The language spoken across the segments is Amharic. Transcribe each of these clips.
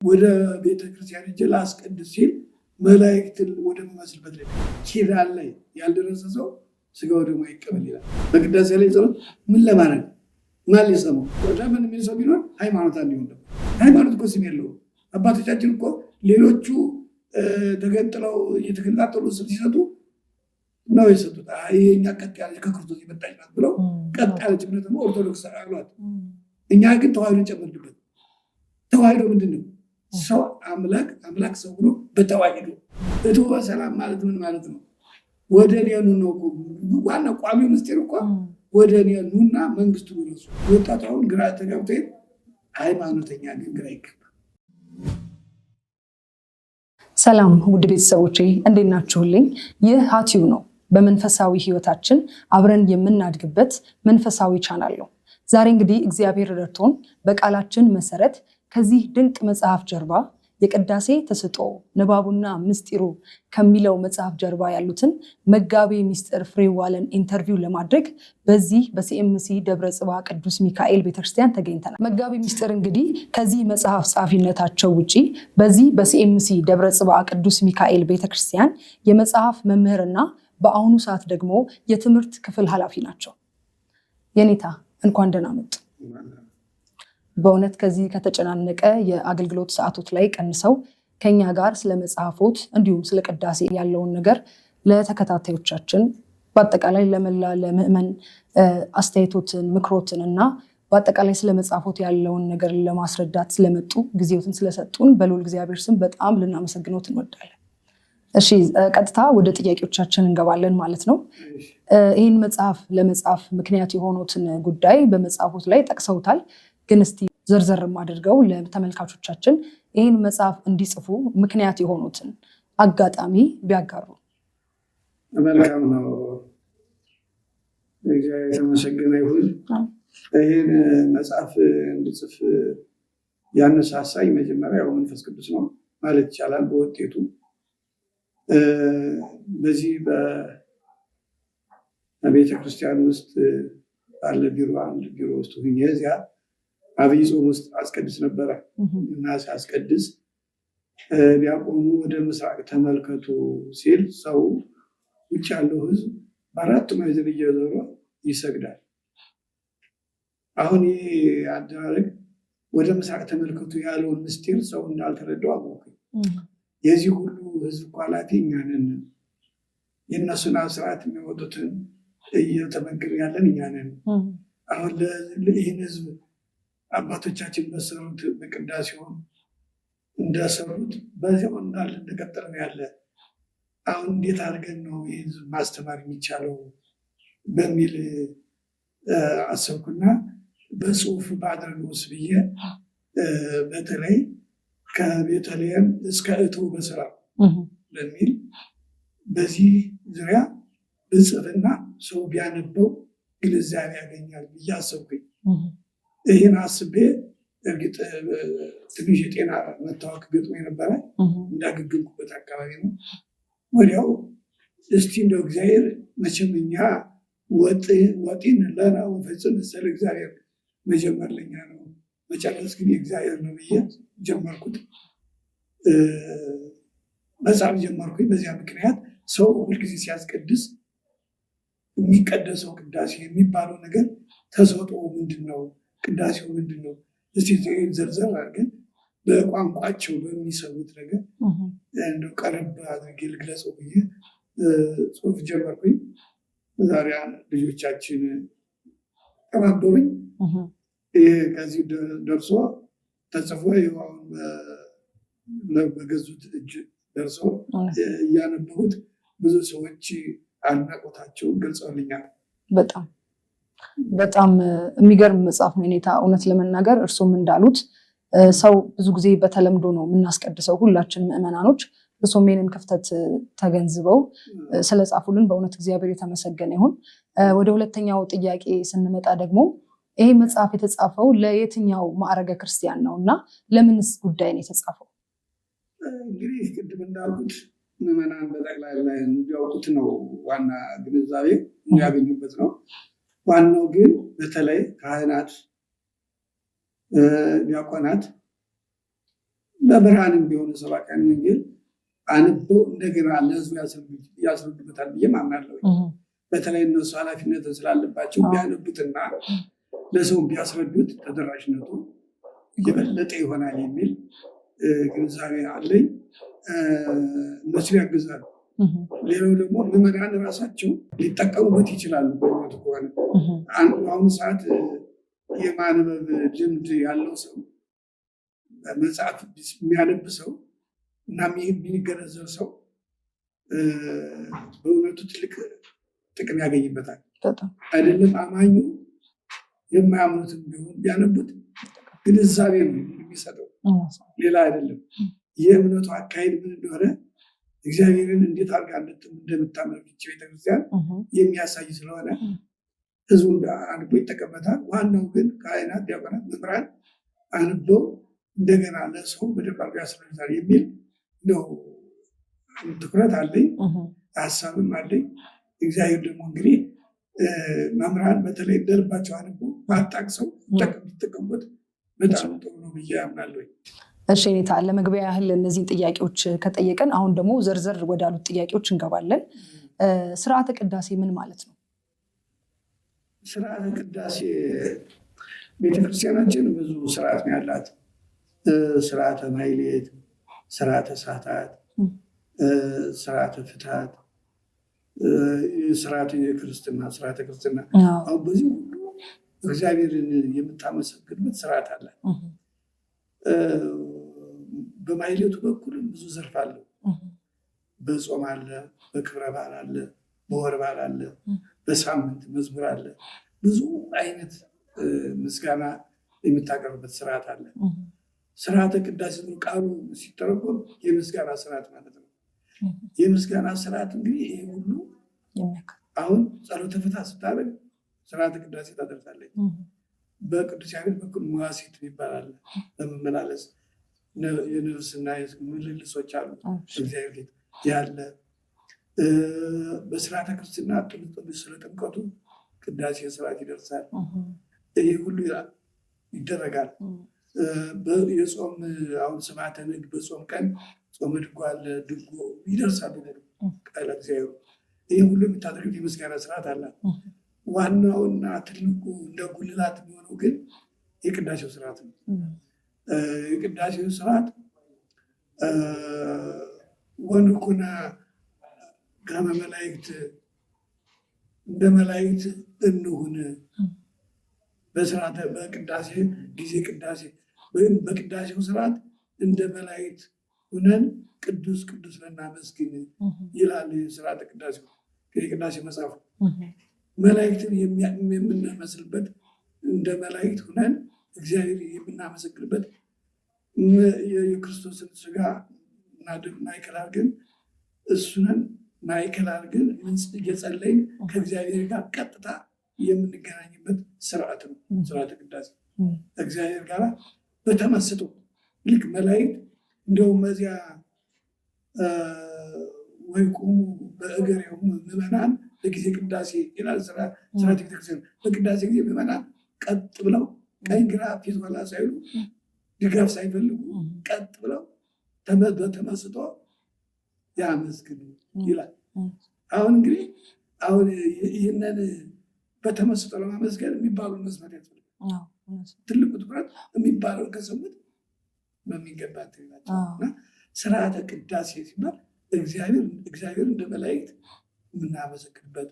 ወደ ቤተክርስቲያን እጅ ላስቀድስ ሲል መላእክትን ወደ መመስልበት ላይ ኪዳን ላይ ያልደረሰ ሰው ስጋው ደግሞ ይቀበል ይላል። በቅዳሴ ላይ ጸሎት ምን ለማድረግ ማን ሊሰማው ለምን ምን ሰው ቢኖር ሃይማኖት አንዲሆን ነው። ሃይማኖት እኮ ስም የለውም። አባቶቻችን እኮ ሌሎቹ ተገንጥለው እየተገንጣጠሉ ሲሰጡ ነው የሰጡት። ይሄኛ ቀጥ ያለች ከክርስቶስ የመጣች ናት ብለው ቀጥ ያለች እምነት ደግሞ ኦርቶዶክስ አሏት። እኛ ግን ተዋህዶ ጨመርንበት። ተዋህዶ ምንድን ነው? ሰው አምላክ ሰው ብሎ በተዋህዶ እቱ በሰላም ማለት ምን ማለት ነው? ወደ እኔ ኑ ነው ዋና ቋሚ ምስጢር እኮ ወደ እኔ ኑና መንግስቱ ይወርሱ። ወጣቱ አሁን ግራ ተጋብቶ ሃይማኖተኛ ግን ግራ ይገባል። ሰላም ውድ ቤተሰቦቼ እንዴት ናችሁልኝ? ይህ ሀቲው ነው። በመንፈሳዊ ህይወታችን አብረን የምናድግበት መንፈሳዊ ቻናል ነው። ዛሬ እንግዲህ እግዚአብሔር ረድቶን በቃላችን መሰረት ከዚህ ድንቅ መጽሐፍ ጀርባ የቅዳሴ ተሰጥኦ ንባቡና ምስጢሩ ከሚለው መጽሐፍ ጀርባ ያሉትን መጋቤ ምስጢር ፍሬዋለን ኢንተርቪው ለማድረግ በዚህ በሲኤምሲ ደብረ ጽባ ቅዱስ ሚካኤል ቤተክርስቲያን ተገኝተናል። መጋቤ ምስጢር እንግዲህ ከዚህ መጽሐፍ ጻፊነታቸው ውጪ በዚህ በሲኤምሲ ደብረ ጽባ ቅዱስ ሚካኤል ቤተክርስቲያን የመጽሐፍ መምህርና በአሁኑ ሰዓት ደግሞ የትምህርት ክፍል ኃላፊ ናቸው። የኔታ እንኳን ደህና መጡ። በእውነት ከዚህ ከተጨናነቀ የአገልግሎት ሰዓቶች ላይ ቀንሰው ከኛ ጋር ስለ መጽሐፎት እንዲሁም ስለ ቅዳሴ ያለውን ነገር ለተከታታዮቻችን በአጠቃላይ ለመላ ለምዕመን አስተያየቶትን ምክሮትን እና በአጠቃላይ ስለ መጽሐፎት ያለውን ነገር ለማስረዳት ስለመጡ ጊዜዎትን ስለሰጡን በልዑል እግዚአብሔር ስም በጣም ልናመሰግኖት እንወዳለን። እሺ ቀጥታ ወደ ጥያቄዎቻችን እንገባለን ማለት ነው። ይህን መጽሐፍ ለመጻፍ ምክንያት የሆኑትን ጉዳይ በመጽሐፎት ላይ ጠቅሰውታል። ግን እስቲ ዘርዘርም አድርገው ለተመልካቾቻችን ይህን መጽሐፍ እንዲጽፉ ምክንያት የሆኑትን አጋጣሚ ቢያጋሩ። መልካም ነው። እግዚአብሔር የተመሰገነ ይሁን። ይህን መጽሐፍ እንድጽፍ ያነሳሳኝ መጀመሪያ ያው መንፈስ ቅዱስ ነው ማለት ይቻላል። በውጤቱ በዚህ በቤተክርስቲያን ውስጥ ባለ አንድ ቢሮ ውስጥ ሁኜ እዚያ አብይ ጾም ውስጥ አስቀድስ ነበረ እና ሲያስቀድስ ዲያቆኑ ወደ ምስራቅ ተመልከቱ ሲል ሰው ውጭ ያለው ህዝብ በአራቱ ማዕዘን እየዞረ ይሰግዳል። አሁን ይህ አደራረግ ወደ ምስራቅ ተመልከቱ ያለውን ምስጢር ሰው እንዳልተረዳው አወቅኩኝ። የዚህ ሁሉ ህዝብ ኳላቲ እኛ ነን። የእነሱን ስርዓት የሚወጡትን እየተመገብ ያለን እኛ ነን። አሁን ይህን ህዝብ አባቶቻችን በሰሩት በቅዳሴውን እንደሰሩት በዚያው እንዳለ እንደቀጠለ ነው ያለ። አሁን እንዴት አድርገን ነው ይህን ህዝብ ማስተማር የሚቻለው በሚል አሰብኩና በጽሁፍ ባድርገውስ ብዬ በተለይ ከቤተልሔም እስከ እቱ በስራ በሚል በዚህ ዙሪያ ብጽፍና ሰው ቢያነበው ግንዛቤ ያገኛል ብዬ አሰብኩኝ። ይህን አስቤ እርግጥ ትንሽ የጤና መታወክ ገጥሞ የነበረ እንዳገገምኩበት አካባቢ ነው። ወዲያው እስቲ እንደው እግዚአብሔር መቼም እኛ ወጢን ለና ወፈጽም መሰለ እግዚአብሔር መጀመር ለኛ ነው መጨረስ ግን የእግዚአብሔር ነው ብዬ ጀመርኩት። መጽሐፍ ጀመርኩኝ። በዚያ ምክንያት ሰው ሁልጊዜ ሲያስቀድስ የሚቀደሰው ቅዳሴ የሚባለው ነገር ተሰጥኦ ምንድን ነው? ቅዳሴው ምንድን ነው? እስቲ ዘርዘር አድርገን በቋንቋቸው በሚሰሙት ነገር እንደው ቀረብ አድርጌ ልግለጸው ብዬ ጽሁፍ ጀመርኩኝ። ዛሬ ልጆቻችን ተባበሩኝ። ከዚህ ደርሶ ተጽፎ በገዙት እጅ ደርሶ እያነበቡት ብዙ ሰዎች አድናቆታቸውን ገልጸውልኛል። በጣም የሚገርም መጽሐፍ ነው የኔታ። እውነት ለመናገር እርሱም እንዳሉት ሰው ብዙ ጊዜ በተለምዶ ነው የምናስቀድሰው ሁላችን ምዕመናኖች። እርሱም ይህንን ክፍተት ተገንዝበው ስለጻፉልን በእውነት እግዚአብሔር የተመሰገነ ይሁን። ወደ ሁለተኛው ጥያቄ ስንመጣ ደግሞ ይሄ መጽሐፍ የተጻፈው ለየትኛው ማዕረገ ክርስቲያን ነው እና ለምንስ ጉዳይ ነው የተጻፈው? እንግዲህ ቅድም እንዳልኩት ምዕመናን በጠቅላላ እንዲያውቁት ነው። ዋና ግንዛቤ እንዲያገኙበት ነው። ዋናው ግን በተለይ ካህናት፣ ዲያቆናት በብርሃንም ቢሆን ሰባክያን ወንጌል አንበው እንደገና ለህዝቡ ያስረዱበታል ብዬ አምናለሁ። በተለይ እነሱ ኃላፊነትን ስላለባቸው ቢያነቡትና ለሰው ቢያስረዱት ተደራሽነቱ የበለጠ ይሆናል የሚል ግንዛቤ አለኝ። እነሱ ያግዛሉ። ሌላው ደግሞ ምዕመናን ራሳቸው ሊጠቀሙበት ይችላሉ። በእውነቱ ከሆነ በአሁኑ ሰዓት የማንበብ ልምድ ያለው ሰው መጽሐፍ የሚያነብ ሰው እና የሚገነዘብ ሰው በእውነቱ ትልቅ ጥቅም ያገኝበታል። አይደለም አማኙ የማያምኑትም ቢሆን ቢያነቡት ግንዛቤ ነው የሚሰጠው፣ ሌላ አይደለም። የእምነቱ አካሄድ ምን እንደሆነ እግዚአብሔርን እንዴት አድርጋ እንደምታመልክ ቤተክርስቲያን የሚያሳይ ስለሆነ ህዝቡ አንቦ ይጠቀመታል። ዋናው ግን ካህናት፣ ዲያቆናት፣ መምህራን አንበው እንደገና ለሰው በደንብ አድርገው ያስረዱታል የሚል ነው ትኩረት አለኝ፣ ሀሳብም አለኝ። እግዚአብሔር ደግሞ እንግዲህ መምህራን በተለይ እንደልባቸው አንበው አጣቅሰው ቢጠቀሙበት በጣም ጥሩ ነው ብዬ አምናለሁ። እሺ ኔታ፣ ለመግቢያ ያህል እነዚህን ጥያቄዎች ከጠየቀን አሁን ደግሞ ዘርዘር ወዳሉት ጥያቄዎች እንገባለን። ስርዓተ ቅዳሴ ምን ማለት ነው? ስርዓተ ቅዳሴ ቤተክርስቲያናችን ብዙ ስርዓት ነው ያላት። ስርዓተ ማሕሌት፣ ስርዓተ ሰዓታት፣ ስርዓተ ፍትሐት፣ ስርዓተ ክርስትና፣ ስርዓተ ክርስትና። አሁን በዚህ ሁሉ እግዚአብሔርን የምታመሰግንበት ስርዓት አለ። በማሕሌቱ በኩልም ብዙ ዘርፍ አለው። በጾም አለ፣ በክብረ በዓል አለ፣ በወር በዓል አለ፣ በሳምንት መዝሙር አለ። ብዙ አይነት ምስጋና የምታቀርብበት ስርዓት አለ። ስርዓተ ቅዳሴ ቃሉ ሲተረጎም የምስጋና ስርዓት ማለት ነው። የምስጋና ስርዓት እንግዲህ ይሄ ሁሉ አሁን ጸሎተ ፍትሐት ስታደርግ ስርዓተ ቅዳሴ ታደርሳለች። በቅዱስ ያሬድ በኩል መዋሥዕት ይባላል። በመመላለስ የነፍስና ምልልሶች አሉ እግዚአብሔር ፊት ያለ። በስርዓተ ክርስትና ስለ ጥምቀቱ ቅዳሴ ስርዓት ይደርሳል። ይህ ሁሉ ይደረጋል። የጾም አሁን ስብሐተ ነግህ በጾም ቀን ጾመ ድጓ አለ፣ ድጎ ይደርሳል ቃለ እግዚአብሔር። ይህ ሁሉ የምታደርጉት የምስጋና ስርዓት አላት። ዋናውና ትልቁ እንደ ጉልላት የሚሆነው ግን የቅዳሴው ስርዓት ነው። የቅዳሴው ስርዓት ወንኩነ ከመ መላእክት፣ እንደ መላእክት እንሁን። በቅዳሴ ጊዜ ቅዳሴ ወይም በቅዳሴው ስርዓት እንደ መላእክት ሁነን ቅዱስ ቅዱስ ልናመስግን ይላል ስርዓተ ቅዳሴው። የቅዳሴ መጽሐፉ መላእክትን የምንመስልበት እንደ መላእክት ሁነን እግዚአብሔር የምናመሰግንበት የክርስቶስን ስጋ እና ደም ማዕከል አድርገን እሱንን ማዕከል አድርገን እየጸለይን ከእግዚአብሔር ጋር ቀጥታ የምንገናኝበት ስርዓት ነው ስርዓተ ቅዳሴ። እግዚአብሔር ጋር በተመስጦ ልክ መላእክት እንደውም በዚያ ወይቁሙ በእገሪሆሙ ምዕመናን በጊዜ ቅዳሴ ይላል ስርዓተ ቤተክርስቲያን። በቅዳሴ ጊዜ ምዕመናን ቀጥ ብለው ቀኝ ግራ ፊት ኋላ ሳይሉ ድጋፍ ሳይፈልጉ ቀጥ ብለው በተመስጦ ያመስግኑ ይላል። አሁን እንግዲህ ይህንን በተመስጦ ለማመስገን የሚባሉ መስማት ያስፈልጋል። ትልቁ ትኩረት የሚባለው ከሰሙት በሚገባ ናቸው። እና ስርዓተ ቅዳሴ ሲባል እግዚአብሔር እንደ መላእክት የምናመሰግንበት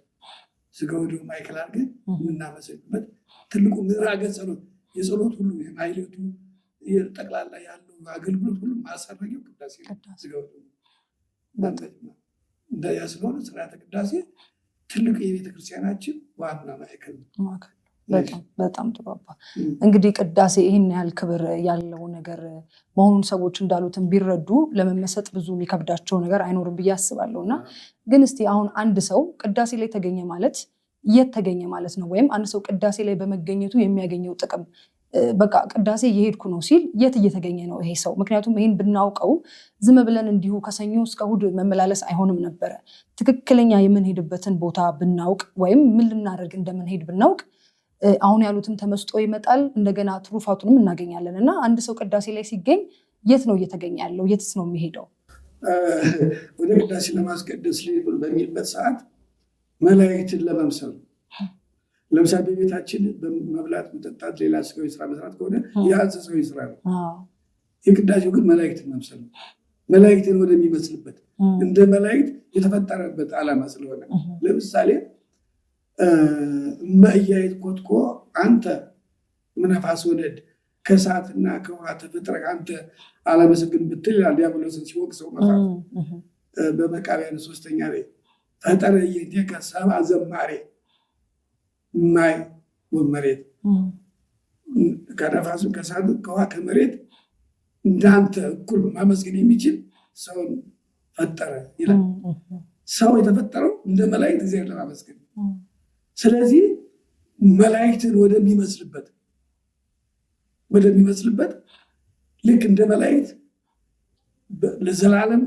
ስጋው ደግሞ ማዕከል አድርገን የምናመሰግንበት ትልቁ ምዕራገ ጸሎት፣ የጸሎት ሁሉ የማሕሌቱ ጠቅላላ ያለው አገልግሎት ሁሉ ማሰረጊያው ቅዳሴ ስጋው እንደያ ስለሆነ ስርዓተ ቅዳሴ ትልቁ የቤተክርስቲያናችን ዋና ማዕከል ነው። በጣም ጥሩ አባ። እንግዲህ ቅዳሴ ይህን ያህል ክብር ያለው ነገር መሆኑን ሰዎች እንዳሉትን ቢረዱ ለመመሰጥ ብዙ የሚከብዳቸው ነገር አይኖርም ብዬ አስባለሁ። እና ግን እስቲ አሁን አንድ ሰው ቅዳሴ ላይ ተገኘ ማለት የት ተገኘ ማለት ነው? ወይም አንድ ሰው ቅዳሴ ላይ በመገኘቱ የሚያገኘው ጥቅም በቃ ቅዳሴ እየሄድኩ ነው ሲል የት እየተገኘ ነው ይሄ ሰው? ምክንያቱም ይህን ብናውቀው ዝም ብለን እንዲሁ ከሰኞ እስከ እሑድ መመላለስ አይሆንም ነበረ። ትክክለኛ የምንሄድበትን ቦታ ብናውቅ ወይም ምን ልናደርግ እንደምንሄድ ብናውቅ አሁን ያሉትም ተመስጦ ይመጣል፣ እንደገና ትሩፋቱንም እናገኛለን። እና አንድ ሰው ቅዳሴ ላይ ሲገኝ የት ነው እየተገኘ ያለው? የትስ ነው የሚሄደው? ወደ ቅዳሴ ለማስቀደስ በሚልበት ሰዓት መላእክትን ለመምሰል ለምሳሌ በቤታችን በመብላት መጠጣት፣ ሌላ ስጋዊ ስራ መስራት ከሆነ ያ እንስሳዊ ስራ ነው። የቅዳሴው ግን መላእክትን መምሰል ነው። መላእክትን ወደሚመስልበት እንደ መላእክት የተፈጠረበት ዓላማ ስለሆነ ለምሳሌ እመእያየት ኮትኮ አንተ ምነፋስ ወለድ ከእሳትና ከውሃ ተፈጥረህ አንተ አላመሰግን ብትል ይላል ዲያብሎስን ሲወቅሰው መጽሐፍ በመቃብያን 3ኛ ላይ ፈጠረ የዴከ ሰብአ ዘማሬ ማይ ወመሬት ከነፋሱ ከእሳቱ ከውሃ ከመሬት እንዳንተ እኩል ማመስገን የሚችል ሰውን ፈጠረ ይላል። ሰው የተፈጠረው እንደ መላእክት እግዚአብሔር ለማመስገን። ስለዚህ መላእክትን ወደሚመስልበት ልክ እንደ መላእክት ለዘላለም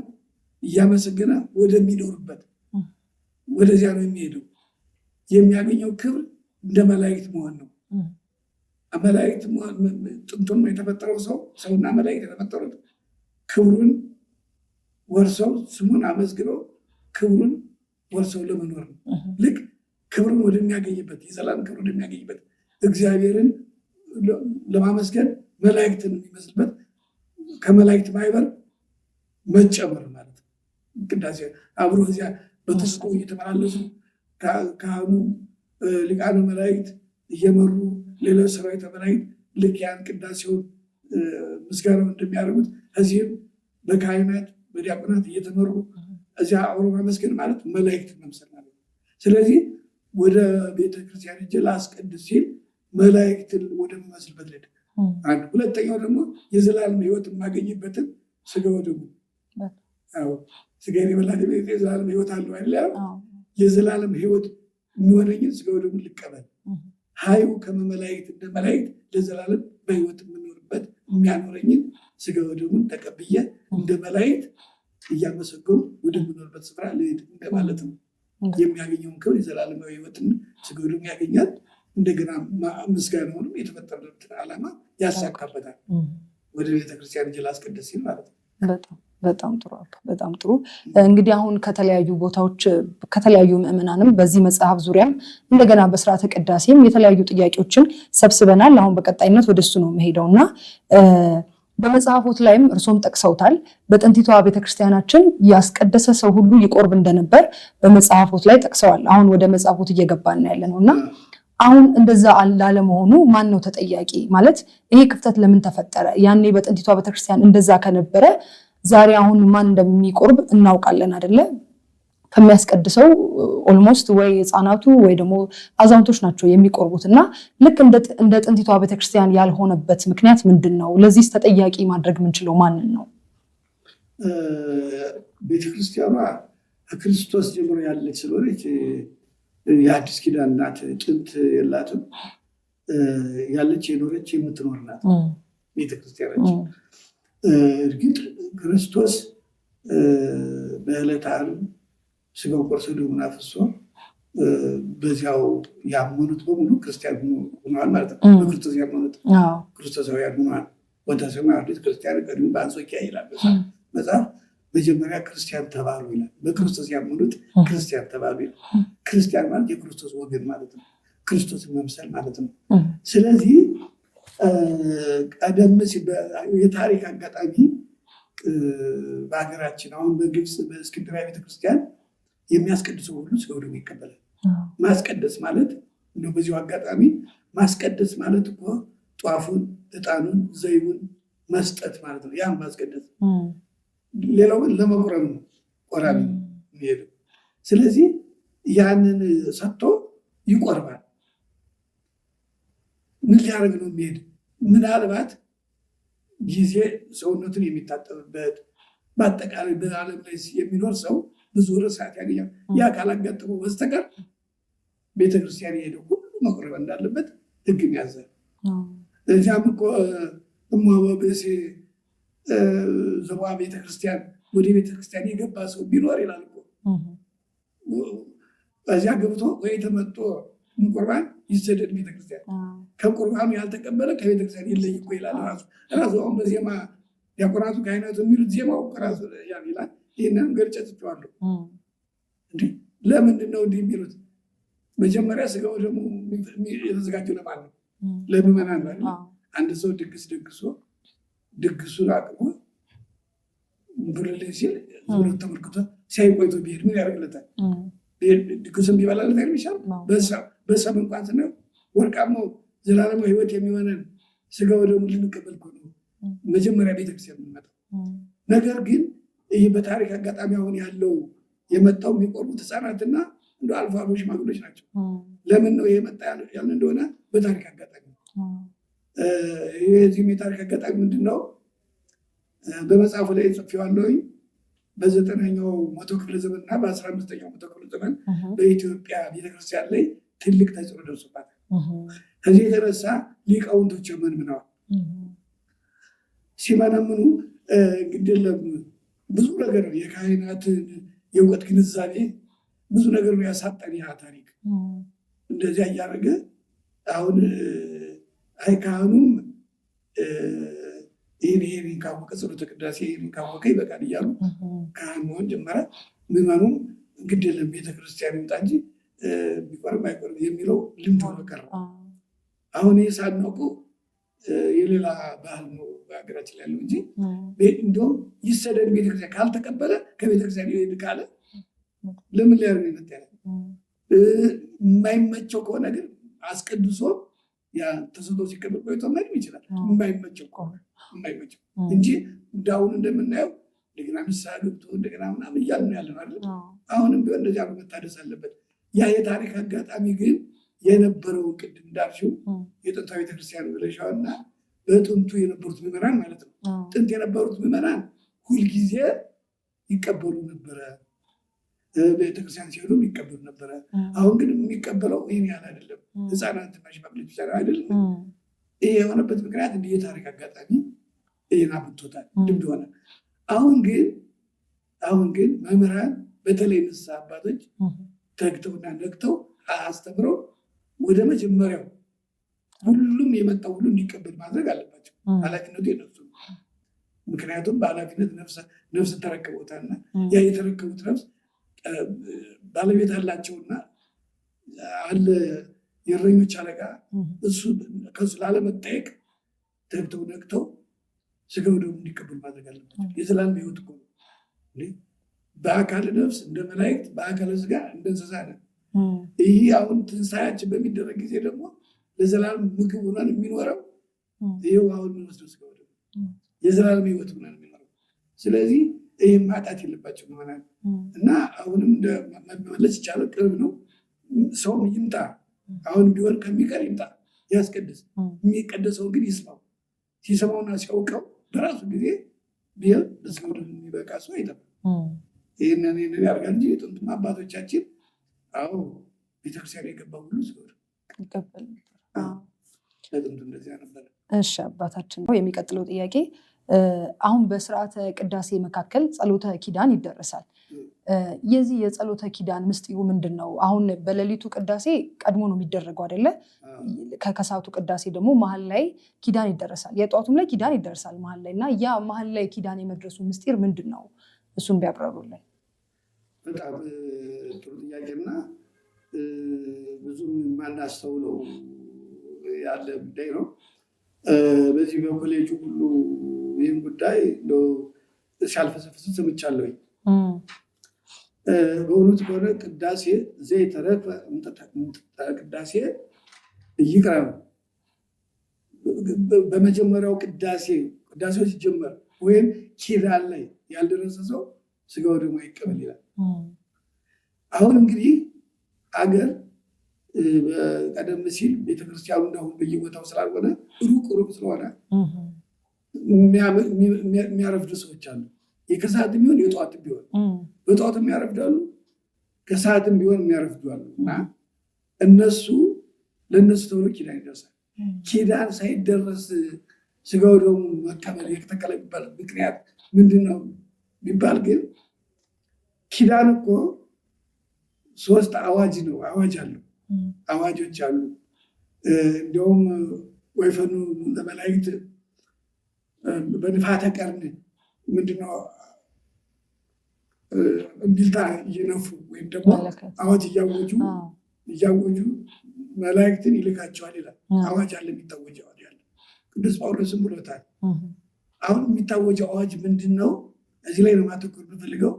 እያመሰገነ ወደሚኖርበት ወደዚያ ነው የሚሄደው። የሚያገኘው ክብር እንደ መላእክት መሆን ነው። መላእክት ጥንቱን የተፈጠረው ሰውና መላእክት የተፈጠሩት ክብሩን ወርሰው ስሙን አመስግነው ክብሩን ወርሰው ለመኖር ነው። ልክ ክብሩን ወደሚያገኝበት የዘላለም ክብር ወደሚያገኝበት እግዚአብሔርን ለማመስገን መላእክትን የሚመስልበት ከመላእክት ማህበር መጨመር ማለት ነው። ቅዳሴ አብሮ እዚያ በተስቆ እየተመላለሱ ካህኑ ሊቃነ መላእክት እየመሩ ሌሎች ሰራዊተ መላእክት ልክ ያን ቅዳሴውን ምስጋናው እንደሚያደርጉት እዚህም በካህናት በዲያቆናት እየተመሩ እዚያ አብሮ ማመስገን ማለት መላእክትን መምሰል ማለት ነው። ስለዚህ ወደ ቤተክርስቲያን ሄጄ ላስቀድስ ሲል መላእክትን ወደሚመስልበት ልሄድ አንድ። ሁለተኛው ደግሞ የዘላለም ሕይወት የማገኝበትን ስጋው ደግሞ ስጋዬን የበላ የዘላለም ሕይወት አለው አይደል? የዘላለም ሕይወት የሚሆነኝን ስጋው ደግሞ ልቀበል። ሀዩ ከመመላእክት እንደ መላእክት ለዘላለም በሕይወት የምኖርበት የሚያኖረኝን ስጋው ደግሞ ተቀብዬ እንደ መላእክት እያመሰገኑ ወደምኖርበት ስፍራ ልሄድ እንደማለት ነው። የሚያገኘውን ክብር የዘላለማዊ ሕይወትን ስጋው ደግሞ ያገኛል። እንደገና ምስጋናውንም የተፈጠረበትን ዓላማ ያሳካበታል። ወደ ቤተክርስቲያን ሄጄ ላስቀድስ ሲል ማለት ነው። በጣም ጥሩ በጣም ጥሩ። እንግዲህ አሁን ከተለያዩ ቦታዎች ከተለያዩ ምዕመናንም በዚህ መጽሐፍ ዙሪያም እንደገና በስርዓተ ቅዳሴም የተለያዩ ጥያቄዎችን ሰብስበናል። አሁን በቀጣይነት ወደሱ ነው የምሄደው እና በመጽሐፎት ላይም እርሶም ጠቅሰውታል። በጥንቲቷ ቤተክርስቲያናችን ያስቀደሰ ሰው ሁሉ ይቆርብ እንደነበር በመጽሐፎት ላይ ጠቅሰዋል። አሁን ወደ መጽሐፎት እየገባን ያለ ነው እና አሁን እንደዛ ላለመሆኑ ማን ነው ተጠያቂ? ማለት ይሄ ክፍተት ለምን ተፈጠረ? ያኔ በጥንቲቷ ቤተክርስቲያን እንደዛ ከነበረ ዛሬ አሁን ማን እንደሚቆርብ እናውቃለን አይደለ? ከሚያስቀድሰው ኦልሞስት ወይ ህፃናቱ ወይ ደግሞ አዛውንቶች ናቸው የሚቆርቡት እና ልክ እንደ ጥንቲቷ ቤተክርስቲያን ያልሆነበት ምክንያት ምንድን ነው? ለዚህስ ተጠያቂ ማድረግ የምንችለው ማንን ነው? ቤተክርስቲያኗ ከክርስቶስ ጀምሮ ያለች ስለሆነች የአዲስ ኪዳን ናት። ጥንት የላትም። ያለች የኖረች የምትኖር ናት ቤተክርስቲያናችን። እርግጥ ክርስቶስ በዕለተ ዓርብ ስጋው ቆርሶ ደሙን አፍስሶ በዚያው ያመኑት በሙሉ ክርስቲያን ሆነዋል ማለት ነው። በክርስቶስ ያመኑት ክርስቶሳውያን ሆነዋል። ወተሰማ አዲስ ክርስቲያን ቀድሞ በአንጾኪያ ይላል መጽሐፍ። መጀመሪያ ክርስቲያን ተባሉ ይላል። በክርስቶስ ያመኑት ክርስቲያን ተባሉ ይላል። ክርስቲያን ማለት የክርስቶስ ወገን ማለት ነው። ክርስቶስን መምሰል ማለት ነው። ስለዚህ ቀደም ሲል የታሪክ አጋጣሚ በሀገራችን አሁን በግብፅ በእስክንድርያ ቤተክርስቲያን የሚያስቀድሰው ሁሉ ስጋው ደግሞ ይቀበላል። ማስቀደስ ማለት እንደው በዚሁ አጋጣሚ ማስቀደስ ማለት እኮ ጧፉን፣ ዕጣኑን፣ ዘይቡን መስጠት ማለት ነው። ያን ማስቀደስ። ሌላው ግን ለመቁረብ ነው፣ ቆራቢ የሚሄደው። ስለዚህ ያንን ሰጥቶ ይቆርባል። ምን ሊያደርግ ነው የሚሄድ? ምናልባት ጊዜ ሰውነቱን የሚታጠብበት በአጠቃላይ በዓለም ላይ የሚኖር ሰው ብዙ ርሳት ያገኛል። ያ ካላጋጠመው በስተቀር ቤተክርስቲያን የሄደው ሁሉ መቁረብ እንዳለበት ሕግም ያዛል። እዚያም እኮ እሞበብእሴ ዘዋ ቤተክርስቲያን ወደ ቤተክርስቲያን የገባ ሰው ቢኖር ይላል እኮ እዚያ ገብቶ ወይ ተመጦ ቁርባን ይሰደድ ቤተክርስቲያን። ከቁርባኑ ያልተቀበለ ከቤተክርስቲያን ይለይ እኮ ይላል ራሱ። አሁን በዜማ ዲያቆናቱ ካህናቱ የሚሉት ዜማው ራሱ ይላል። ይህንን ገልጬ ጽፌዋለሁ። ለምንድን ነው እንዲህ የሚሉት? መጀመሪያ ስጋው ደግሞ የተዘጋጀው ለማን ነው? ለምዕመናን ነው። አንድ ሰው ድግስ ደግሶ ድግሱን አቅሞ ብርልኝ ሲል ሁለት ተመልክቶ ሲያይቆይቶ ቢሄድ ምን ያደርግለታል? ድግሱን ቢበላለት አይሻል? በሰም እንኳን ስናየው ወርቃማው ዘላለማዊ ሕይወት የሚሆነን ስጋው ደግሞ ልንቀበል እኮ ነው መጀመሪያ ቤተክርስቲያን የምንመጣው። ነገር ግን ይህ በታሪክ አጋጣሚ አሁን ያለው የመጣው የሚቆርቡት ህፃናትና እንደ አልፎ አልፎ ሽማግሎች ናቸው። ለምን ነው የመጣ ያለ እንደሆነ በታሪክ አጋጣሚ የዚህም የታሪክ አጋጣሚ ምንድን ነው? በመጽሐፉ ላይ ጽፌዋለሁኝ። በ9ኛው መቶ ክፍለ ዘመን እና በ15ኛው መቶ ክፍለ ዘመን በኢትዮጵያ ቤተክርስቲያን ላይ ትልቅ ተጽዕኖ ደርሶባታል። ከዚህ የተነሳ ሊቃውንቶች መንምነዋል። ሲመነምኑ ግድለም ብዙ ነገር የካህናትን የእውቀት ግንዛቤ ብዙ ነገር ነው ያሳጠን። ያ ታሪክ እንደዚያ እያደረገ አሁን አይ ካህኑም ይህን ካወቀ ጸሎተ ቅዳሴ ይህን ካወቀ ይበቃል እያሉ ካህን መሆን ጀመረ። ምዕመኑም ግድ የለም ቤተክርስቲያን ይምጣ እንጂ ቢቆርም አይቆርም የሚለው ልምድ ሆኖ ቀረ። አሁን ይህ ሳናውቀው የሌላ ባህል ነው በሀገራችን ያለው እንጂ እንዲሁም ይሰደድ ቤተክርስቲያን ካልተቀበለ ከቤተክርስቲያን ይሄድ ካለ ለምን ሊያደርግ ይመጣ ያለ የማይመቸው ከሆነ ግን አስቀድሶ ያ ተሰጥቶ ሲቀበል ቆይቶ መድም ይችላል። የማይመቸው እንጂ እንዳሁን እንደምናየው እንደገና ንስሐ ገብቶ እንደገና ምናምን እያልን ነው ያለን አይደል? አሁንም ቢሆን እንደዚያ መታደስ አለበት። ያ የታሪክ አጋጣሚ ግን የነበረው ቅድም እንዳልሽው የጥንታዊ ቤተክርስቲያን ብለሻውና በጥንቱ የነበሩት ምዕመናን ማለት ነው። ጥንት የነበሩት ምዕመናን ሁልጊዜ ይቀበሉ ነበረ። ቤተክርስቲያን ሲሄዱ ይቀበሉ ነበረ። አሁን ግን የሚቀበለው ይህን ያህል አይደለም። ህፃናትና ሽማግሌዎች ብቻ አይደለም። ይህ የሆነበት ምክንያት እንዲህ የታሪክ አጋጣሚ ይህን አብቶታል፣ ልምድ ሆነ። አሁን ግን መምህራን በተለይ ንስሐ አባቶች ተግተውና ነግተው አስተምረው ወደ መጀመሪያው ሁሉም የመጣው ሁሉ እንዲቀበል ማድረግ አለባቸው። ኃላፊነቱ የነሱ። ምክንያቱም በኃላፊነት ነፍስ ተረክበውታልና ያ የተረከቡት ነፍስ ባለቤት አላቸውና አለ የእረኞች አለቃ እሱ ከሱ ላለመጠየቅ ተግተው ነግተው ስጋው ደግሞ እንዲቀበል ማድረግ አለባቸው። የዘላለም ሕይወት እኮ በአካል ነፍስ እንደ መላእክት በአካል ስጋ እንደ እንስሳ ነን። ይህ አሁን ትንሳኤያችን በሚደረግ ጊዜ ደግሞ ለዘላለም ምግብ ሆነን የሚኖረው ይኸው አሁን የምንወስደው ስጋው ደግሞ የዘላለም ሕይወት ሆነን የሚኖረው። ስለዚህ ይህም ማጣት የለባቸው መሆናል እና አሁንም መመለስ ይቻላል። ቅርብ ነው። ሰውም ይምጣ። አሁን ቢሆን ከሚቀር ይምጣ፣ ያስቀድስ። የሚቀደሰው ግን ይስማው። ሲሰማውና ሲያውቀው በራሱ ጊዜ ቢሆን ለስጋው ደግሞ የሚበቃ ሰው አይጠፋም። ይህንን ያደርጋል እንጂ የጥንቱም አባቶቻችን አዎ ቤተክርስቲያን የገባ ሁሉ ስጋው ይቀበል ለጥንቱ እንደዚያ ነበር። እሺ አባታችን፣ የሚቀጥለው ጥያቄ አሁን በስርዓተ ቅዳሴ መካከል ጸሎተ ኪዳን ይደረሳል። የዚህ የጸሎተ ኪዳን ምስጢሩ ምንድን ነው? አሁን በሌሊቱ ቅዳሴ ቀድሞ ነው የሚደረገው አይደለ? ከከሳቱ ቅዳሴ ደግሞ መሀል ላይ ኪዳን ይደረሳል። የጧቱም ላይ ኪዳን ይደረሳል መሀል ላይ እና ያ መሀል ላይ ኪዳን የመድረሱ ምስጢር ምንድን ነው? እሱን ቢያብራሩልን። በጣም ጥሩ ጥያቄና ብዙም ማናስተውለው ያለ ጉዳይ ነው። በዚህ በኮሌጁ ሁሉ ይህን ጉዳይ ሲያልፈሰፍስ ሰምቻለሁኝ። በእውነት ከሆነ ቅዳሴ ዘይተረፈ ቅዳሴ ይቅረብ። በመጀመሪያው ቅዳሴው ሲጀመር ወይም ኪዳን ላይ ያልደረሰ ሰው ስጋው ደግሞ አይቀበል ይላል። አሁን እንግዲህ አገር ቀደም ሲል ቤተክርስቲያኑ እንዳሁን በየቦታው ስላልሆነ ሩቅ ስለሆነ የሚያረፍዱ ሰዎች አሉ። የከሰዓትም ቢሆን የጠዋትም ቢሆን በጠዋትም ያረፍዳሉ፣ ከሰዓትም ቢሆን የሚያረፍዱ አሉ እና ለእነሱ ተብሎ ኪዳን ይደርሳል። ኪዳን ሳይደረስ ስጋው ደግሞ መቀበል የተከለከለ የሚባል ምክንያት ምንድን ነው ቢባል ግን ኪዳን እኮ 3 አዋጅ ነው። አዋጆች አሉ። እንዲሁም ወይፈኑ ለመላእክት በንፋተ ቀርን ምንድነው እምቢልታ እየነፉ ወይም ደግሞ አዋጅ እያወጁ መላእክትን ይልካቸዋል ይላል። አዋጅ አለ፣ የሚታወጅ አዋጅ አለ። ቅዱስ ጳውሎስም ብሎታል። አሁን የሚታወጀው አዋጅ ምንድን ነው? እዚህ ላይ ነው ማተኮር የምፈልገው።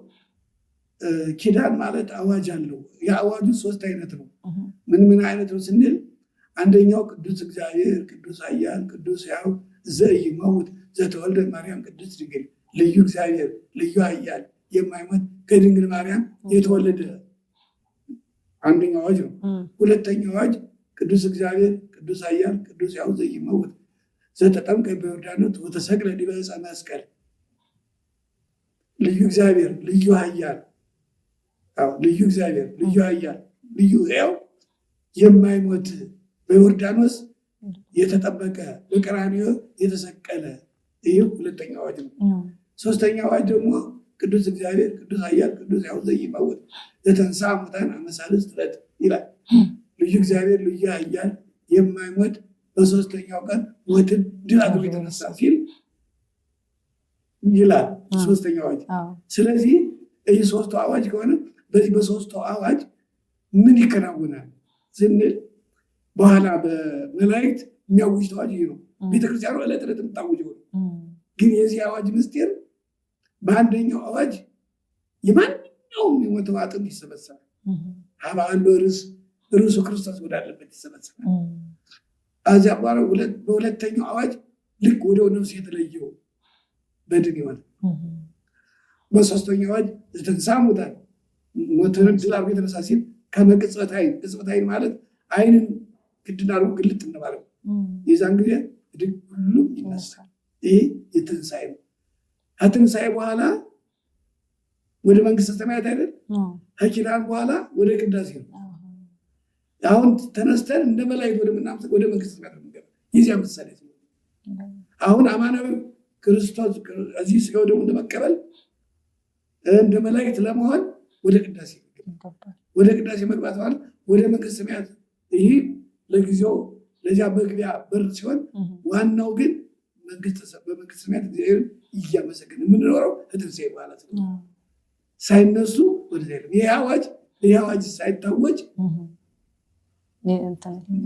ኪዳን ማለት አዋጅ አለው። የአዋጁ 3 አይነት ነው። ምን አይነት ነው ስንል አንደኛው ቅዱስ እግዚአብሔር ቅዱስ ኃያል ቅዱስ ሕያው ዘኢይመውት ዘተወልደ ማርያም ቅድስት ድንግል፣ ልዩ እግዚአብሔር ልዩ ኃያል የማይሞት ከድንግል ማርያም የተወለደ አንደኛው አዋጅ ነው። ሁለተኛው አዋጅ ቅዱስ እግዚአብሔር ቅዱስ ኃያል ቅዱስ ሕያው ዘኢይመውት ዘተጠምቀ በዮርዳኖስ ወተሰቅለ ዲበ ዕፀ መስቀል፣ ልዩ እግዚአብሔር ልዩ ኃያል ልዩ እግዚአብሔር ልዩ ኃያል ልዩ ሕያው የማይሞት በዮርዳኖስ የተጠበቀ በቀራንዮ የተሰቀለ፣ ይህ ሁለተኛው አዋጅ ነው። ሶስተኛው አዋጅ ደግሞ ቅዱስ እግዚአብሔር ቅዱስ ኃያል ቅዱስ ሕያው ዘኢይመውት ዘተንሥአ እሙታን አመ ሣልስት ዕለት ይላል። ልዩ እግዚአብሔር ልዩ ኃያል የማይሞት በሶስተኛው ቀን ሞትን ድል አድርጎ የተነሳ ሲል ይላል ሶስተኛው አዋጅ። ስለዚህ ይህ 3ቱ አዋጅ ከሆነ በዚህ በ3ቱ አዋጅ ምን ይከናወናል ስንል በኋላ በመላእክት የሚያውጅ አዋጅ ይህ ነው። ቤተክርስቲያኑ ዕለት ዕለት የምታውጀው ነው። ግን የዚህ አዋጅ ምስጢር በአንደኛው አዋጅ የማንኛውም የሞተው አጥንት ይሰበሰባል። ሀባሎ ርዕሱ ክርስቶስ ወዳለበት ይሰበሰባል። ከዚያ በኋላ በሁለተኛው አዋጅ ልክ ወደ ነፍስ የተለየው በድን ይሆናል። በሶስተኛው አዋጅ ዘተንሥአ እሙታን ሞትን ድል አድርጎ የተነሳ ሲል ከመቅጽበት ዓይን፣ ቅጽበት ዓይን ማለት ዓይንን ክድን አድርጎ ግልጥ እንደማለት ነው። የዛን ጊዜ ሁሉም ይነሳል። ይሄ የትንሣኤ ነው። ከትንሣኤ በኋላ ወደ መንግስተ ሰማያት አይደል? ከኪዳን በኋላ ወደ ቅዳሴ ነው። አሁን ተነስተን እንደ መላእክት ወደ መንግስተ ሰማያት ነው። የዚያ ምሳሌ አሁን አማናዊ ክርስቶስ እዚህ ስጋው ደግሞ እንደመቀበል እንደ መላእክት ለመሆን ወደ ቅዳሴ መግባት ማለት ወደ መንግስተ ሰማያት። ይህ ለጊዜው ለዚያ መግቢያ በር ሲሆን፣ ዋናው ግን በመንግስተ ሰማያት እግዚአብሔር እያመሰገን የምንኖረው ትንሣኤ ማለት ነው። ሳይነሱ ወደዚያ ይህ አዋጅ ሳይታወጅ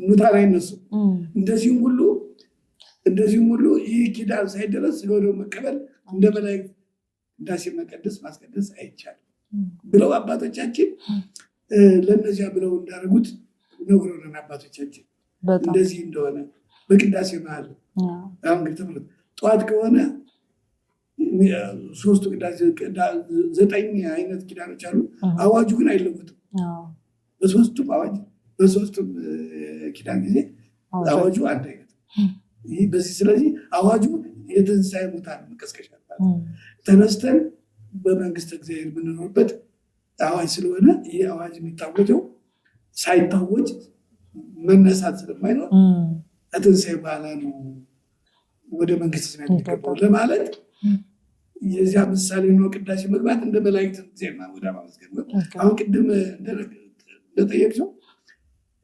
ሙታን አይነሱም። እንደዚሁም ሁሉ ይህ ኪዳን ሳይደረስ ስጋው ደግሞ መቀበል እንደ መላእክት ቅዳሴ መቀደስ ማስቀደስ አይቻልም ብለው አባቶቻችን ለእነዚያ ብለው እንዳደረጉት ነግረውናል። አባቶቻችን እንደዚህ እንደሆነ በቅዳሴ መሀል አሁን እንግዲህ ተመልከቱ። ጠዋት ከሆነ 3ቱ ቅዳሴ 9 አይነት ኪዳኖች አሉ። አዋጁ ግን አይለወጥም። በ3ቱም አዋጅ በ3ቱም ኪዳን ጊዜ አዋጁ አንድ አይነት። ስለዚህ አዋጁ የትንሣኤ ሙታን መቀስቀሻ ተነስተን በመንግስተ እግዚአብሔር የምንኖርበት አዋጅ ስለሆነ ይህ አዋጅ የሚታወጀው ሳይታወጅ መነሳት ስለማይኖር ከትንሣኤ በኋላ ነው ወደ መንግስተ ሰማያት የሚገባው ለማለት የዚያ ምሳሌ ነው። ቅዳሴ መግባት እንደ መላእክት ዜማ ወደ ማመስገን ነው። አሁን ቅድም እንደጠየቅሽው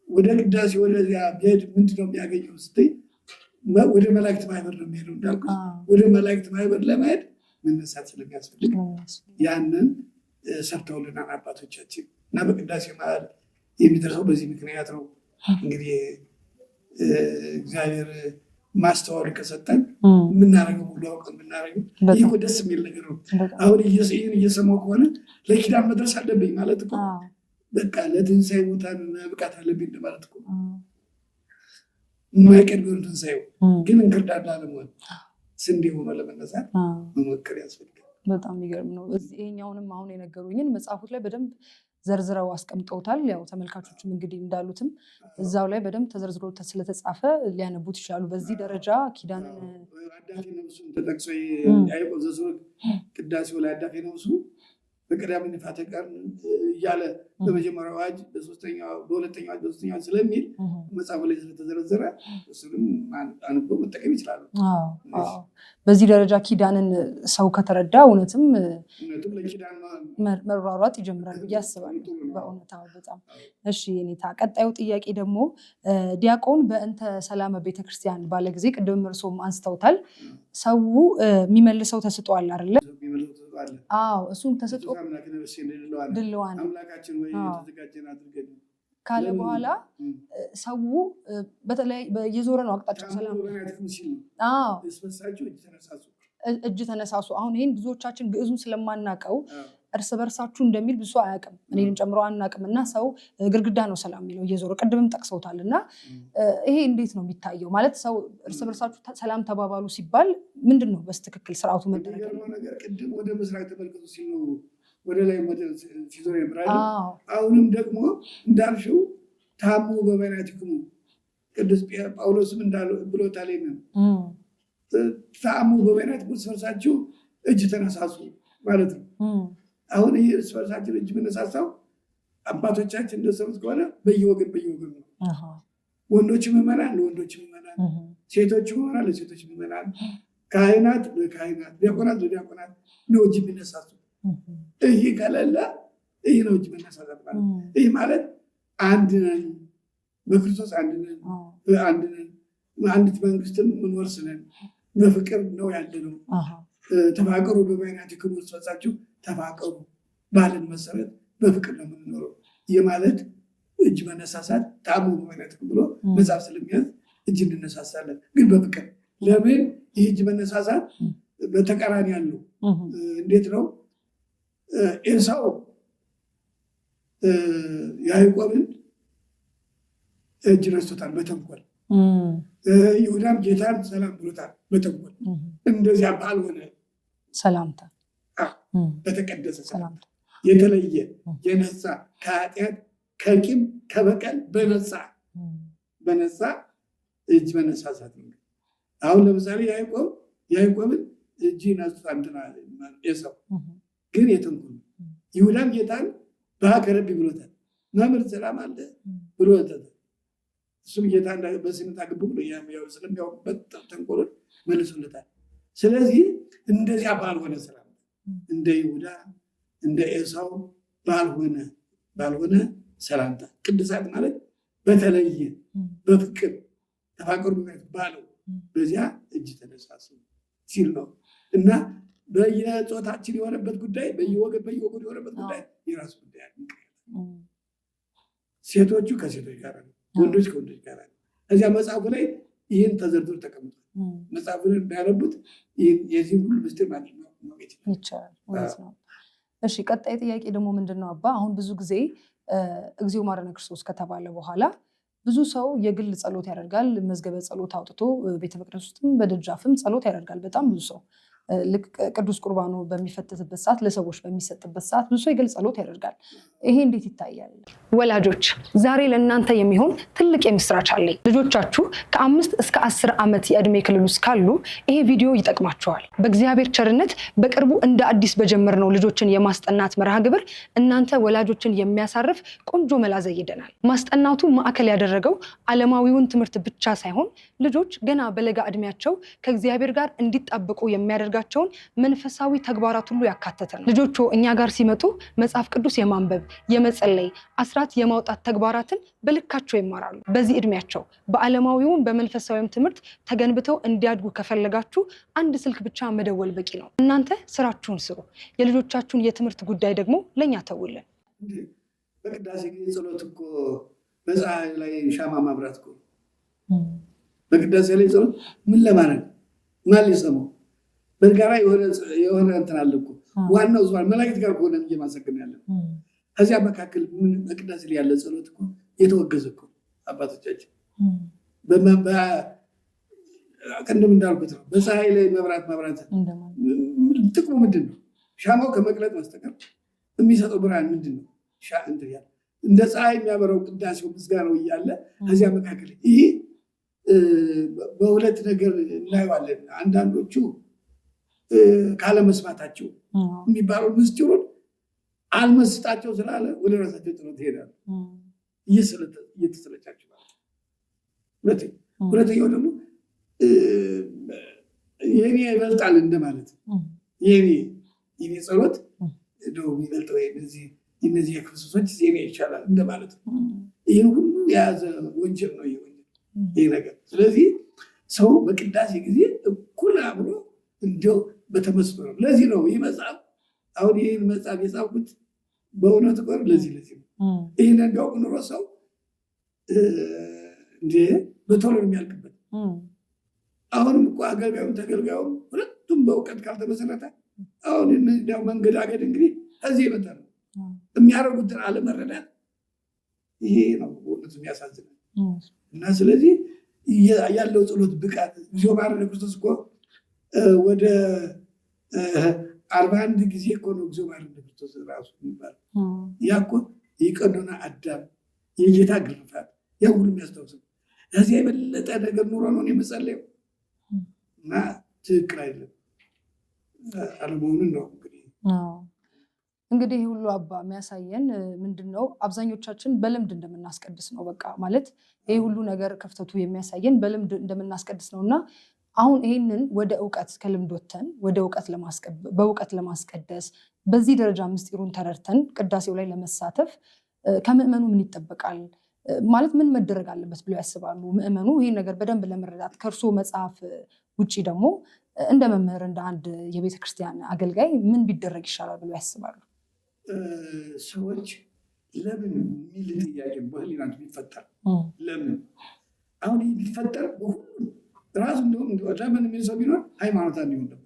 ወደ ቅዳሴ ወደዚያ ቢሄድ ምንድነው የሚያገኘው ስትይ ወደ መላእክት ማህበር ነው የሚሄደው። እንዳልኩ ወደ መላእክት ማህበር ለመሄድ መነሳት ስለሚያስፈልግ ያንን ሰርተውልናል አባቶቻችን እና በቅዳሴ መሀል የሚደርሰው በዚህ ምክንያት ነው። እንግዲህ እግዚአብሔር ማስተዋል ከሰጠን የምናደርገው ሁሉ አውቀን የምናደርገው ይህ ደስ የሚል ነገር ነው። አሁን ይህን እየሰማሁ ከሆነ ለኪዳን መድረስ አለብኝ ማለት እኮ በቃ ለትንሣኤ ሙታን መብቃት አለብኝ ማለት እኮ የማይቀድመውን ትንሣኤው ግን እንክርዳድ ላለመሆን ስንዴ ሆኖ ለመነሳት መሞከር ያስፈልጋል። በጣም የሚገርም ነው። ይሄኛውንም አሁን የነገሩኝን መጽሐፎች ላይ በደንብ ዘርዝረው አስቀምጠውታል። ያው ተመልካቾችም እንግዲህ እንዳሉትም እዛው ላይ በደንብ ተዘርዝሮ ስለተጻፈ ሊያነቡት ይችላሉ። በዚህ ደረጃ ኪዳንን አዳፊ ነብሱን ተጠቅሶ ያዕቆብ ዘሥሩግ ቅዳሴው ላይ አዳፊ ነብሱ በቀዳሚ ንፋተ ቀርን እያለ በመጀመሪያው አዋጅ በሁለተኛው አዋጅ በሶስተኛው ስለሚል መጽሐፉ ላይ ስለተዘረዘረ እሱንም አንቦ መጠቀም ይችላሉ። በዚህ ደረጃ ኪዳንን ሰው ከተረዳ እውነትም ለኪዳን መሯሯጥ ይጀምራል ብዬ አስባለሁ። በእውነታው በጣም እሺ። የኔታ ቀጣዩ ጥያቄ ደግሞ ዲያቆን በእንተ ሰላመ ቤተክርስቲያን ባለ ጊዜ ቅድም እርሶም አንስተውታል። ሰው የሚመልሰው ተስጧል አይደለ? እሱም ተስጦ ድልዋን ካለ በኋላ ሰው በተለይ የዞረ ነው አቅጣጫው ሰላም እጅ ተነሳሱ። አሁን ይህን ብዙዎቻችን ግዕዙን ስለማናቀው እርስ በርሳችሁ እንደሚል ብዙ አያውቅም፣ እኔንም ጨምሮ አናውቅም። እና ሰው ግድግዳ ነው ሰላም የሚለው እየዞረ ቅድምም ጠቅሰውታል። እና ይሄ እንዴት ነው የሚታየው? ማለት ሰው እርስ በርሳችሁ ሰላም ተባባሉ ሲባል ምንድን ነው በስትክክል ስርዓቱ መደረግ ነገር? ቅድም ወደ ምስራቅ ተመልከቱ ሲሉ ወደ ላይ ሲዞር ይብራል። አሁንም ደግሞ እንዳልሽው ታሙ በበይናቲክሙ ቅዱስ ጳውሎስም ብሎታል። ታሙ በበይናቲክሙ እርስ በርሳችሁ እጅ ተነሳሱ ማለት ነው። አሁን ይህ እርስ በርሳችን እጅ የምነሳሳው አባቶቻችን እንደሰሩት ከሆነ በየወገን ነው። ወንዶች ምዕመናን ለወንዶች ምዕመናን፣ ሴቶች ምዕመናን ለሴቶች ምዕመናን፣ ካህናት ለካህናት፣ ዲያቆናት ለዲያቆናት ነው እጅ የሚነሳሱ። ይህ ከሌለ ይህ ነው እጅ መነሳሳት ማለት። ይህ ማለት አንድ ነን፣ በክርስቶስ አንድ ነን፣ አንዲት መንግስትን ምንወርስ ነን፣ በፍቅር ነው ያለ ነው። ተፋቀሩ በበይናቲክሙ እርስ በርሳችሁ ተፋቀሩ ባልን መሰረት በፍቅር ነው የምንኖረው። ይህ ማለት እጅ መነሳሳት ታሙ በበይናቲክሙ ብሎ መጽሐፍ ስለሚያዝ እጅ እንነሳሳለን፣ ግን በፍቅር። ለምን ይህ እጅ መነሳሳት በተቃራኒ ያለው እንዴት ነው? ኤሳው ያዕቆብን እጅ ነስቶታል በተንኮል፣ ይሁዳም ጌታን ሰላም ብሎታል በተንኮል። እንደዚያ ባልሆነ ሰላምታ በተቀደሰ ሰላምታ የተለየ የነጻ ከኃጢአት ከቂም ከበቀል በነጻ እጅ መነሳሳት ነው። አሁን ለምሳሌ ያዕቆብን እጅ ነስቶታል ኤሳው፣ ግን የተንኮል። ይሁዳም ጌታን በሀከረቢ ብሎታል፣ መምህር ሰላም አለ ብሎታል። እሱም ጌታ በስምንት አግቡ ብሎ ስለሚያውቅበት ተንኮሉን መልሶለታል። ስለዚህ እንደዚያ ባልሆነ ሰላም እንደ ይሁዳ እንደ ኤሳው ባልሆነ ሰላምታ ቅዱሳት ማለት በተለየ በፍቅር ተፋቀሩ ባለው በዚያ እጅ ተነሳሱ ሲል ነው። እና በየጾታችን የሆነበት ጉዳይ በየወገን የሆነበት ጉዳይ የራሱ ጉዳይ አለ። ሴቶቹ ከሴቶች ጋር ነው፣ ወንዶች ከወንዶች ጋር ነው። እዚያ መጽሐፉ ላይ ይህን ተዘርዝሮ ተቀምጧል። መጽሐፉን እንዳያነቡት የዚህ ሁሉ ምስጢር ማለት ነው ይቻላል። እሺ፣ ቀጣይ ጥያቄ ደግሞ ምንድነው አባ? አሁን ብዙ ጊዜ እግዚኦ መሐረነ ክርስቶስ ከተባለ በኋላ ብዙ ሰው የግል ጸሎት ያደርጋል። መዝገበ ጸሎት አውጥቶ ቤተ መቅደስ ውስጥም በደጃፍም ጸሎት ያደርጋል። በጣም ብዙ ሰው ልክ ቅዱስ ቁርባኑ በሚፈተትበት ሰዓት፣ ለሰዎች በሚሰጥበት ሰዓት ብዙ ሰው የግል ጸሎት ያደርጋል። ይሄ እንዴት ይታያል? ወላጆች ዛሬ ለእናንተ የሚሆን ትልቅ የምስራች አለኝ። ልጆቻችሁ ከ5 እስከ 10 ዓመት የዕድሜ ክልል ውስጥ ካሉ ይሄ ቪዲዮ ይጠቅማቸዋል። በእግዚአብሔር ቸርነት በቅርቡ እንደ አዲስ በጀመርነው ልጆችን የማስጠናት መርሃ ግብር እናንተ ወላጆችን የሚያሳርፍ ቆንጆ መላ ዘይደናል። ማስጠናቱ ማዕከል ያደረገው ዓለማዊውን ትምህርት ብቻ ሳይሆን ልጆች ገና በለጋ ዕድሜያቸው ከእግዚአብሔር ጋር እንዲጣበቁ የሚያደርጋቸውን መንፈሳዊ ተግባራት ሁሉ ያካተተ ነው። ልጆቹ እኛ ጋር ሲመጡ መጽሐፍ ቅዱስ የማንበብ የመጸለይ አስራት የማውጣት ተግባራትን በልካቸው ይማራሉ። በዚህ ዕድሜያቸው በዓለማዊውም በመንፈሳዊም ትምህርት ተገንብተው እንዲያድጉ ከፈለጋችሁ አንድ ስልክ ብቻ መደወል በቂ ነው። እናንተ ስራችሁን ስሩ፣ የልጆቻችሁን የትምህርት ጉዳይ ደግሞ ለእኛ ተውልን። በቅዳሴ ጊዜ ጸሎት እኮ በፀሐይ ላይ ሻማ ማብራት እኮ በቅዳሴ ላይ ጸሎት ምን ለማድረግ ማን ሊሰማው በጋራ የሆነ እንትን አለ እኮ። ዋናው ዙፋን መላእክት ጋር ከሆነ እየማሰግን ያለ ከዚያ መካከል በቅዳሴ ላይ ያለ ጸሎት እኮ የተወገዘ እኮ አባቶቻችን ቅድም እንዳልኩት ነው። በፀሐይ ላይ መብራት ጥቅሙ ምንድን ነው? ሻማው ከመቅለጥ በስተቀር የሚሰጠው ብርሃን ምንድን ነው? እንደ ፀሐይ የሚያበራው ቅዳሴው ምስጋናው እያለ ከዚያ መካከል ይህ በሁለት ነገር እናየዋለን። አንዳንዶቹ ካለመስማታቸው የሚባለው ምስጢሩን አልመስጣቸው ስላለ ወደ ራሳቸው ጥረት ይሄዳሉ። እየተሰለቻቸው ሁለተኛው ደግሞ የኔ ይበልጣል እንደማለት የኔ ጸሎት የሚበልጠው እነዚህ የክርስቶሶች የኔ ይቻላል እንደማለት ነው። ይህን ሁሉ የያዘ ወንጀል ነው ይህ ነገር። ስለዚህ ሰው በቅዳሴ ጊዜ እኩል አብሮ እንዲያው በተመስጦ ነው። ለዚህ ነው ይህ መጽሐፍ አሁን ይህን መጽሐፍ የጻፍኩት በእውነት ቆር ለዚህ ነው። ይህን እንዲያውቅ ኑሮ ሰው በቶሎ የሚያልቅበት። አሁንም እኮ አገልጋዩም ተገልጋዩም ሁለቱም በእውቀት ካልተመሰረተ አሁን እንዲያው መንገዳገድ እንግዲህ ከዚህ የመጣ ነው። የሚያደርጉትን አለመረዳት ይሄ ነው በእውነቱ የሚያሳዝነው። እና ስለዚህ ያለው ጸሎት ብቃት እግዚኦ መሐረነ ክርስቶስ እኮ ወደ 41 ጊዜ እኮ ነው እግዚኦ መሐረነ ክርስቶስ ራሱ የሚባለው። ያ እኮ የቀኖና አዳም የጌታ ግርፋት ያ ሁሉ የሚያስታውሰው ከዚያ የበለጠ ነገር ኑሮ ነው የምጸለየው እና ትክክል አይደለም አለመሆኑን ነው። እንግዲህ ሁሉ አባ የሚያሳየን ምንድነው? አብዛኞቻችን በልምድ እንደምናስቀድስ ነው። በቃ ማለት ይህ ሁሉ ነገር ክፍተቱ የሚያሳየን በልምድ እንደምናስቀድስ ነው። እና አሁን ይህንን ወደ እውቀት ከልምድ ወተን ወደ በእውቀት ለማስቀደስ በዚህ ደረጃ ምስጢሩን ተረድተን ቅዳሴው ላይ ለመሳተፍ ከምዕመኑ ምን ይጠበቃል? ማለት ምን መደረግ አለበት ብለው ያስባሉ? ምዕመኑ ይህን ነገር በደንብ ለመረዳት ከእርሶ መጽሐፍ ውጭ ደግሞ እንደ መምህር እንደ አንድ የቤተክርስቲያን አገልጋይ ምን ቢደረግ ይሻላል ብለው ያስባሉ? ሰዎች ለምን የሚል ጥያቄ በህሊናቸው ቢፈጠር ለምን አሁን ይህ ቢፈጠር ራሱ እንደውም ለምን የሚል ሰው ቢኖር ሃይማኖት እንዲሆን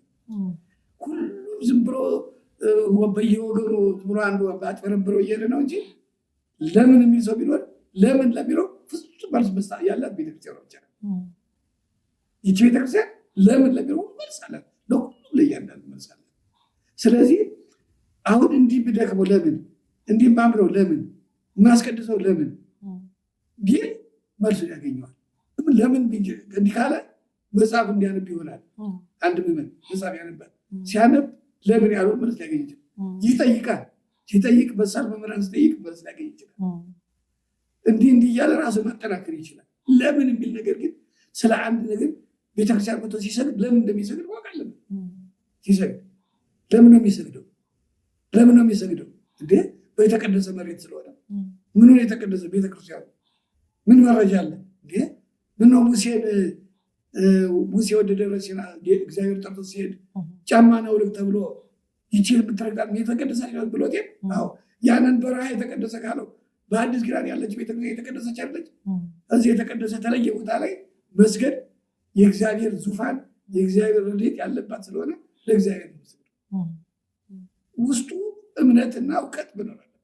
ሁሉም ዝም ብሎ በየወገኑ ብሎ አንዱ አጭበረብረው እየሄደ ነው እንጂ ለምን የሚል ሰው ቢኖር ለምን ለሚለው ፍጹም መልስ መስጠት ያላት ቤተክርስቲያን ብቻ ነው። ይቺ ቤተክርስቲያን ለምን ለሚለው መልስ አላት፣ ለሁሉም ለእያንዳንዱ መልስ አላት። ስለዚህ አሁን እንዲህ ብደክመው ለምን እንዲህ ማምነው ለምን ማስቀድሰው ለምን ቢል መልሱ ያገኘዋል። ለምን እንዲህ ካለ መጽሐፍ እንዲያነብ ይሆናል። አንድ ምዕመን መጽሐፍ ያነባል። ሲያነብ ለምን ያለው መልስ ሊያገኝ ይችላል። ይጠይቃል። ሲጠይቅ በሳል መምህራን ሲጠይቅ መልስ ሊያገኝ ይችላል። እንዲህ እያለ ራሱ ማጠናከር ይችላል። ለምን የሚል ነገር ግን ስለ አንድ ነገር ቤተክርስቲያን መጥቶ ሲሰግድ ለምን እንደሚሰግድ ማወቅ አለበት። ሲሰግድ ለምን ነው የሚሰግደው? ለምን ነው የሚሰግደው? በተቀደሰ መሬት ስለሆነ ምን ነው የተቀደሰ ቤተክርስቲያኑ? ምን መረጃ አለ? ምን ነው ሙሴ ወደ ደብረ ሲና እግዚአብሔር ጠርቶ ሲሄድ ጫማ አውልቅ ተብሎ ይችል ብትረግጣት የተቀደሰ ብሎት ያንን በረሃ የተቀደሰ ካለው በአዲስ ኪዳን ያለች ቤተክርስቲያን የተቀደሰች አለች። እዚህ የተቀደሰ ተለየ ቦታ ላይ መስገድ የእግዚአብሔር ዙፋን የእግዚአብሔር ረድኤት ያለባት ስለሆነ ለእግዚአብሔር ውስጡ እምነትና እውቀት መኖር አለበት።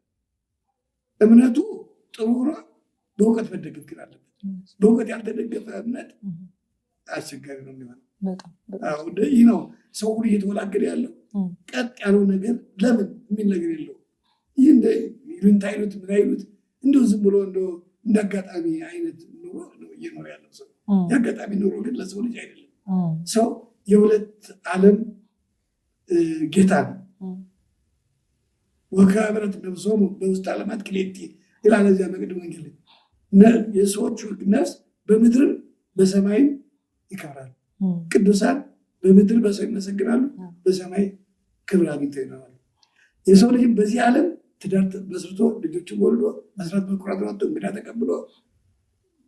እምነቱ ጥሩ ሆኖ በእውቀት መደገፍ ግን አለበት። በእውቀት ያልተደገፈ እምነት አስቸጋሪ ነው የሚሆነው። ይህ ነው ሰው ሁሉ እየተወላገደ ያለው። ቀጥ ያለው ነገር ለምን የሚል ነገር የለው። ይህ ይሉኝታ አይሉት ምን አይሉት እንዲሁ ዝም ብሎ እንደ አጋጣሚ አይነት ኑሮ እየኖረ ያለው ሰው። የአጋጣሚ ኑሮ ግን ለሰው ልጅ አይደለም። ሰው የሁለት ዓለም ጌታ ነው። ወከብረት ነፍሶሙ በውስተ ዓለማት ክልኤቲ ይላል እዚያ መቅድመ ወንጌል። የሰዎቹ ነፍስ በምድርም በሰማይም ይከብራሉ። ቅዱሳን በምድር በሰው ይመሰግናሉ፣ በሰማይ ክብር አግኝተው ይኖራሉ። የሰው ልጅም በዚህ ዓለም ትዳር መስርቶ ልጆችን ወልዶ አስራት በኩራት ወጥቶ እንግዳ ተቀብሎ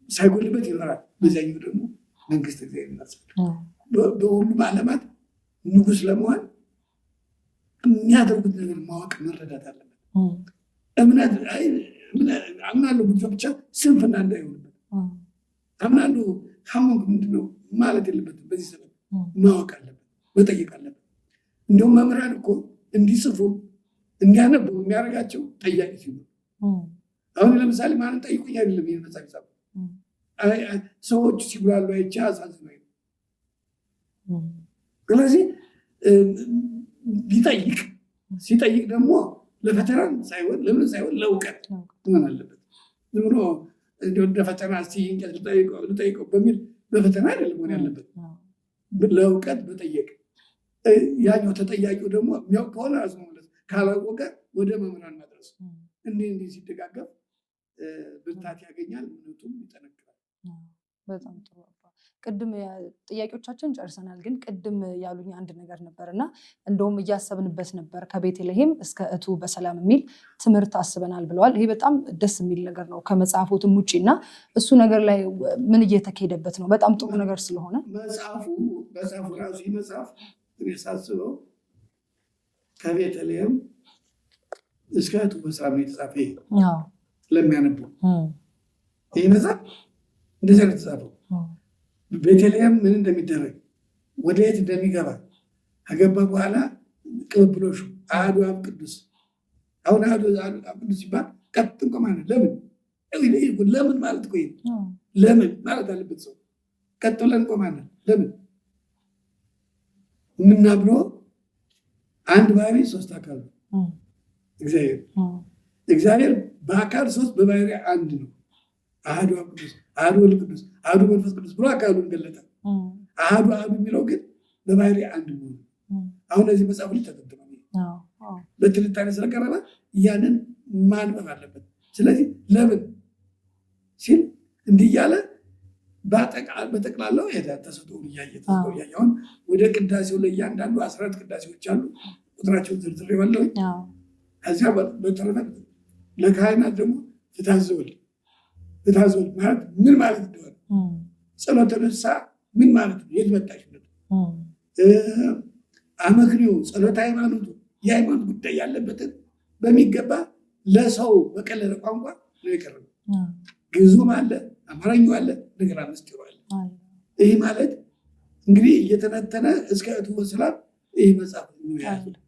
ሳይጎልበት ይኖራል። በዚያኛው ደግሞ መንግስት እግዚአብሔር ይመሰግናል። በሁሉም ዓለማት ንጉስ ለመሆን የሚያደርጉት ነገር ማወቅ መረዳት አለበት። እምነት አምናለሁ ብቻ ስንፍና እንዳይሆንበት አምናለሁ ሀሞንክ ምንድነው ማለት የለበትም። በዚህ ሰበብ ማወቅ አለበት፣ መጠየቅ አለበት። እንዲሁም መምህራን እኮ እንዲጽፉ እንዲያነቡ የሚያደርጋቸው ጠያቂ ሲሆኑ፣ አሁን ለምሳሌ ማንን ጠይቁኝ አይደለም ይህን መጽሐፍ ይጻፉ ሰዎች ሲጉላሉ አይቼ አሳዝነኝ። ስለዚህ ሲጠይቅ ደግሞ ለፈተና ሳይሆን ለምን ሳይሆን ለእውቀት መሆን አለበት። ዝም ብሎ እንደ ፈተና ልጠይቀው በሚል በፈተና አይደለም መሆን ያለበት፣ ለእውቀት መጠየቅ። ያኛው ተጠያቂው ደግሞ የሚያውቅ ከሆነ ራሱ መመለስ፣ ካላወቀ ወደ መምህራን ማድረስ እንዲህ ሲደጋገፍ ብርታት ያገኛል፣ እምነቱም ይጠነክራል። በጣም ጥሩ። ቅድም ጥያቄዎቻችን ጨርሰናል፣ ግን ቅድም ያሉኝ አንድ ነገር ነበር እና እንደውም እያሰብንበት ነበር ከቤተልሔም እስከ እቱ በሰላም የሚል ትምህርት አስበናል ብለዋል። ይሄ በጣም ደስ የሚል ነገር ነው ከመጽሐፎትም ውጭ እና እሱ ነገር ላይ ምን እየተካሄደበት ነው? በጣም ጥሩ ነገር ስለሆነ መጽሐፉ ራሱ መጽሐፍ ሳስበው ከቤተልሔም እስከ እቱ በሰላም የተጻፈ ለሚያነቡ ይህ መጽሐፍ እንደዚህ ነው የተጻፈው። ቤተልሔም ምን እንደሚደረግ ወደ የት እንደሚገባ ከገባ በኋላ ቅብብሎሹ አሐዱ አብ ቅዱስ። አሁን አሐዱ አብ ቅዱስ ሲባል ቀጥ እንቆማለን። ለምን ማለት ቆይ ለምን ማለት አለበት ሰው። ቀጥ ብለን እንቆማለን። ለምን የምናምነው አንድ ባህሪ ሶስት አካል ነው። እግዚአብሔር በአካል ሶስት በባህሪ አንድ ነው። አሐዱ አብ ቅዱስ፣ አሐዱ ወልድ ቅዱስ፣ አሐዱ መንፈስ ቅዱስ ብሎ አካሉን ገለጠ። አሐዱ የሚለው ግን በባህሪ አንድ ነው። አሁን እዚህ መጽሐፍ ላይ ተጠቅሞ በትንታኔ ስለቀረበ ያንን ማንበብ አለበት። ስለዚህ ለምን ሲል እንዲህ እያለ በጠቅላላው ተሰጥኦውን እያየ አሁን ወደ ቅዳሴው ላይ እያንዳንዱ 14 ቅዳሴዎች አሉ። ቁጥራቸውን ዝርዝሬዋለሁ። ከዚያ በተረፈ ለካህናት ደግሞ ፍትሐ ዘወልድ ማለት ምን ማለት እንደሆነ፣ ጸሎተ ንስሐ ምን ማለት ነው፣ የት መጣች፣ አመክንዮ ጸሎተ ሃይማኖቱ የሃይማኖት ጉዳይ ያለበትን በሚገባ ለሰው በቀለለ ቋንቋ ነው የቀረበው። ግዕዙም አለ፣ አማርኛው አለ፣ ነገረ ምስጢሩ አለ። ይህ ማለት እንግዲህ እየተነተነ እስከ እቱ በሰላም ይህ መጽሐፍ ነው ያለው።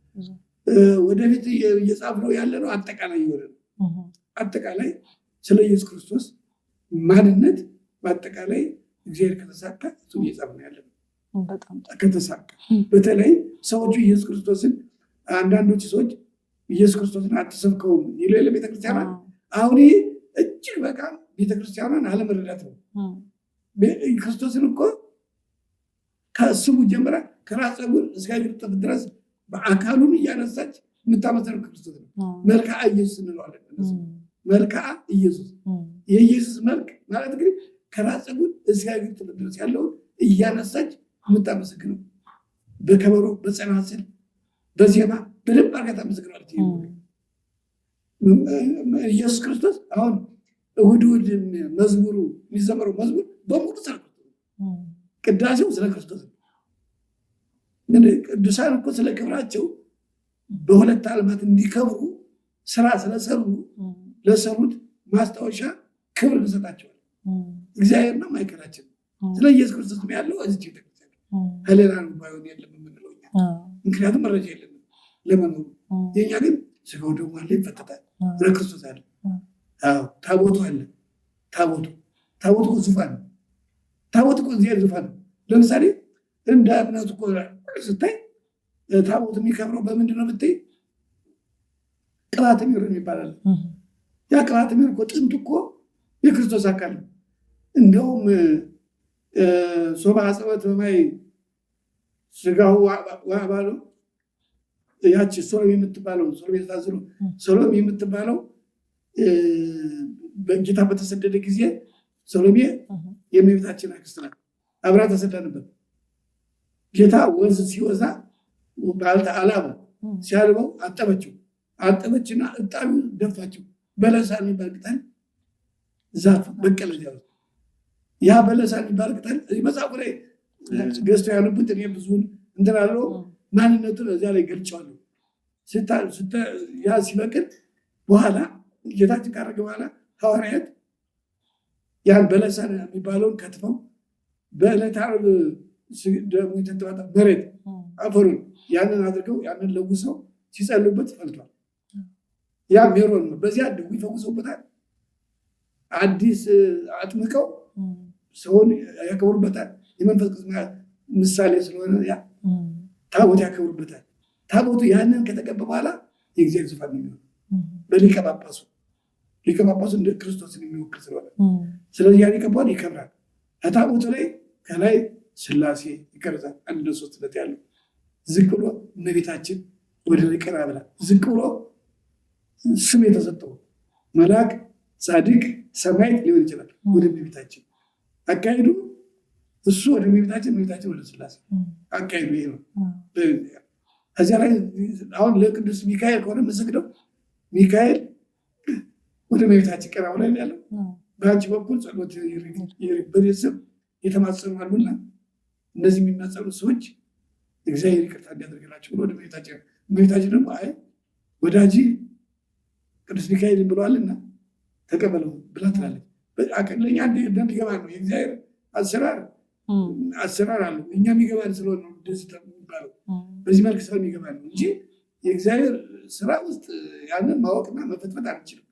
ወደፊት እየጻፍነው ያለ ነው አጠቃላይ የሆነ ነው። አጠቃላይ ስለ ኢየሱስ ክርስቶስ ማንነት በአጠቃላይ እግዚአብሔር ከተሳካ እሱ እየጻፍነው ያለ ነው። ከተሳካ በተለይ ሰዎቹ ኢየሱስ ክርስቶስን አንዳንዶች ሰዎች ኢየሱስ ክርስቶስን አትሰብከውም ይሉ ቤተክርስቲያናት። አሁን እጅግ በጣም ቤተክርስቲያኗን አለመረዳት ነው። ክርስቶስን እኮ ከስሙ ጀምራ ከራስ ፀጉር እስከ እግር ጥፍር ድረስ በአካሉን እያነሳች የምታመሰረው ክርስቶስ ነው። መልክዓ ኢየሱስ እንለዋለን። መልክዓ ኢየሱስ የኢየሱስ መልክ ማለት እንግዲህ ከራስ ፀጉር እስከ እግር ጥፍር ድረስ ያለውን እያነሳች የምታመሰግነው በከበሮ፣ በጸናጽል፣ በዜማ በደንብ አድርጋ ታመሰግናለች። ኢየሱስ ክርስቶስ አሁን እሑድ መዝሙሩ የሚዘመረው መዝሙር በሙሉ ስለ ክርስቶስ፣ ቅዳሴው ስለ ክርስቶስ። ቅዱሳን እኮ ስለ ክብራቸው በሁለት ዓለማት እንዲከብሩ ስራ ስለሰሩ ለሰሩት ማስታወሻ ክብር እንሰጣቸዋል። እግዚአብሔር ነው ማይከላችን። ስለ ኢየሱስ ክርስቶስ ያለው እዚህ ቤተክርስቲያን ከሌላ ባይሆን የለም የምንለው እኛ፣ ምክንያቱም መረጃ የለንም ለመኖሩ። የኛ ግን ስጋው ደግሞ አለ፣ ይፈተታል። ስለ ክርስቶስ አለ። ታቦቱ አለ። ታቦቱ ዙፋን ነው። ታቦት እኮ እግዚአብሔር ዙፋን ነው። ለምሳሌ እንደ እምነቱ እኮ ስታይ ታቦት የሚከብረው በምንድን ነው ብታይ፣ ቅብዓተ ሜሮን ይባላል። ያ ቅብዓተ ሜሮን እኮ ጥንት እኮ የክርስቶስ አካል ነው። እንደውም ሶባ ጸወት በማይ ስጋው ዋባሉ ያቺ ሶሎሜ የምትባለው ሶሎሜ የምትባለው በጌታ በተሰደደ ጊዜ ሶሎሜ የእመቤታችን አክስት ናት። አብራ ተሰዳ ነበር። ጌታ ወንዝ ሲወዛ ባልታ አላበው ሲያልበው አጠበችና እጣቢ ደፋችው። በለሳ የሚባል ቅጠል ዛፍ በቀለ። ያ በለሳ የሚባል ቅጠል መጽሐፉ ላይ ገዝተው ያሉበት እኔ ብዙን እንትናለው ማንነቱን እዚያ ላይ ገልጫዋለሁ። ያ ሲበቅል በኋላ ጌታችን ካረገ በኋላ ሐዋርያት ያን በለሳ የሚባለውን ከትፈው በዕለተ ዓርብ ደግሞ የተንጠባጠበ መሬት አፈሩን ያንን አድርገው ያንን ለውሰው ሲጸልዩበት ፈልቷል። ያ ሜሮን ነው። በዚያ ደዌ ይፈውሰውበታል። አዲስ አጥምቀው ሰውን ያከብሩበታል። የመንፈስ ቅዱስ ምሳሌ ስለሆነ ያ ታቦት ያከብሩበታል። ታቦቱ ያንን ከተቀበለ በኋላ የእግዚአብሔር ዙፋን ነው የሚሆነው በሊቀ ጳጳሱ እንደ ክርስቶስን የሚወክል ስለሆነ፣ ስለዚህ ያን ይቀባል፣ ይከብራል። ከታቦቱ ላይ ከላይ ሥላሴ ይቀርጻል። አንድ ሶስትነት ያለው ዝቅ ብሎ እመቤታችን ወደ ላይ ቀና ብላ ዝቅ ብሎ ስም የተሰጠው መልአክ፣ ጻድቅ፣ ሰማዕት ሊሆን ይችላል። ወደ እመቤታችን አካሄዱ እሱ ወደ እመቤታችን፣ እመቤታችን ወደ ሥላሴ አካሄዱ ይሄ ነው። እዚያ ላይ አሁን ለቅዱስ ሚካኤል ከሆነ የምንሰግደው ሚካኤል ወደ እመቤታችን ቀና ብላ ያለው በአንቺ በኩል ጸሎት በእኔ ስም የተማጸኑ አሉና እነዚህ የሚማጸኑ ሰዎች እግዚአብሔር ይቅርታ እንዲያደርግላቸው ብሎ ወደ እመቤታችን ደግሞ አይ ወዳጅ ቅዱስ ሚካኤል ብለዋልና ተቀበለው ብላ ትላለች። ለእኛ እንደሚገባ ነው የእግዚአብሔር አሰራር አለው። እኛ የሚገባን ስለሆነ ነው እንደዚህ የሚባለው በዚህ መልክ ስለሚገባ ነው እንጂ የእግዚአብሔር ስራ ውስጥ ያንን ማወቅና መፈትፈት አንችልም።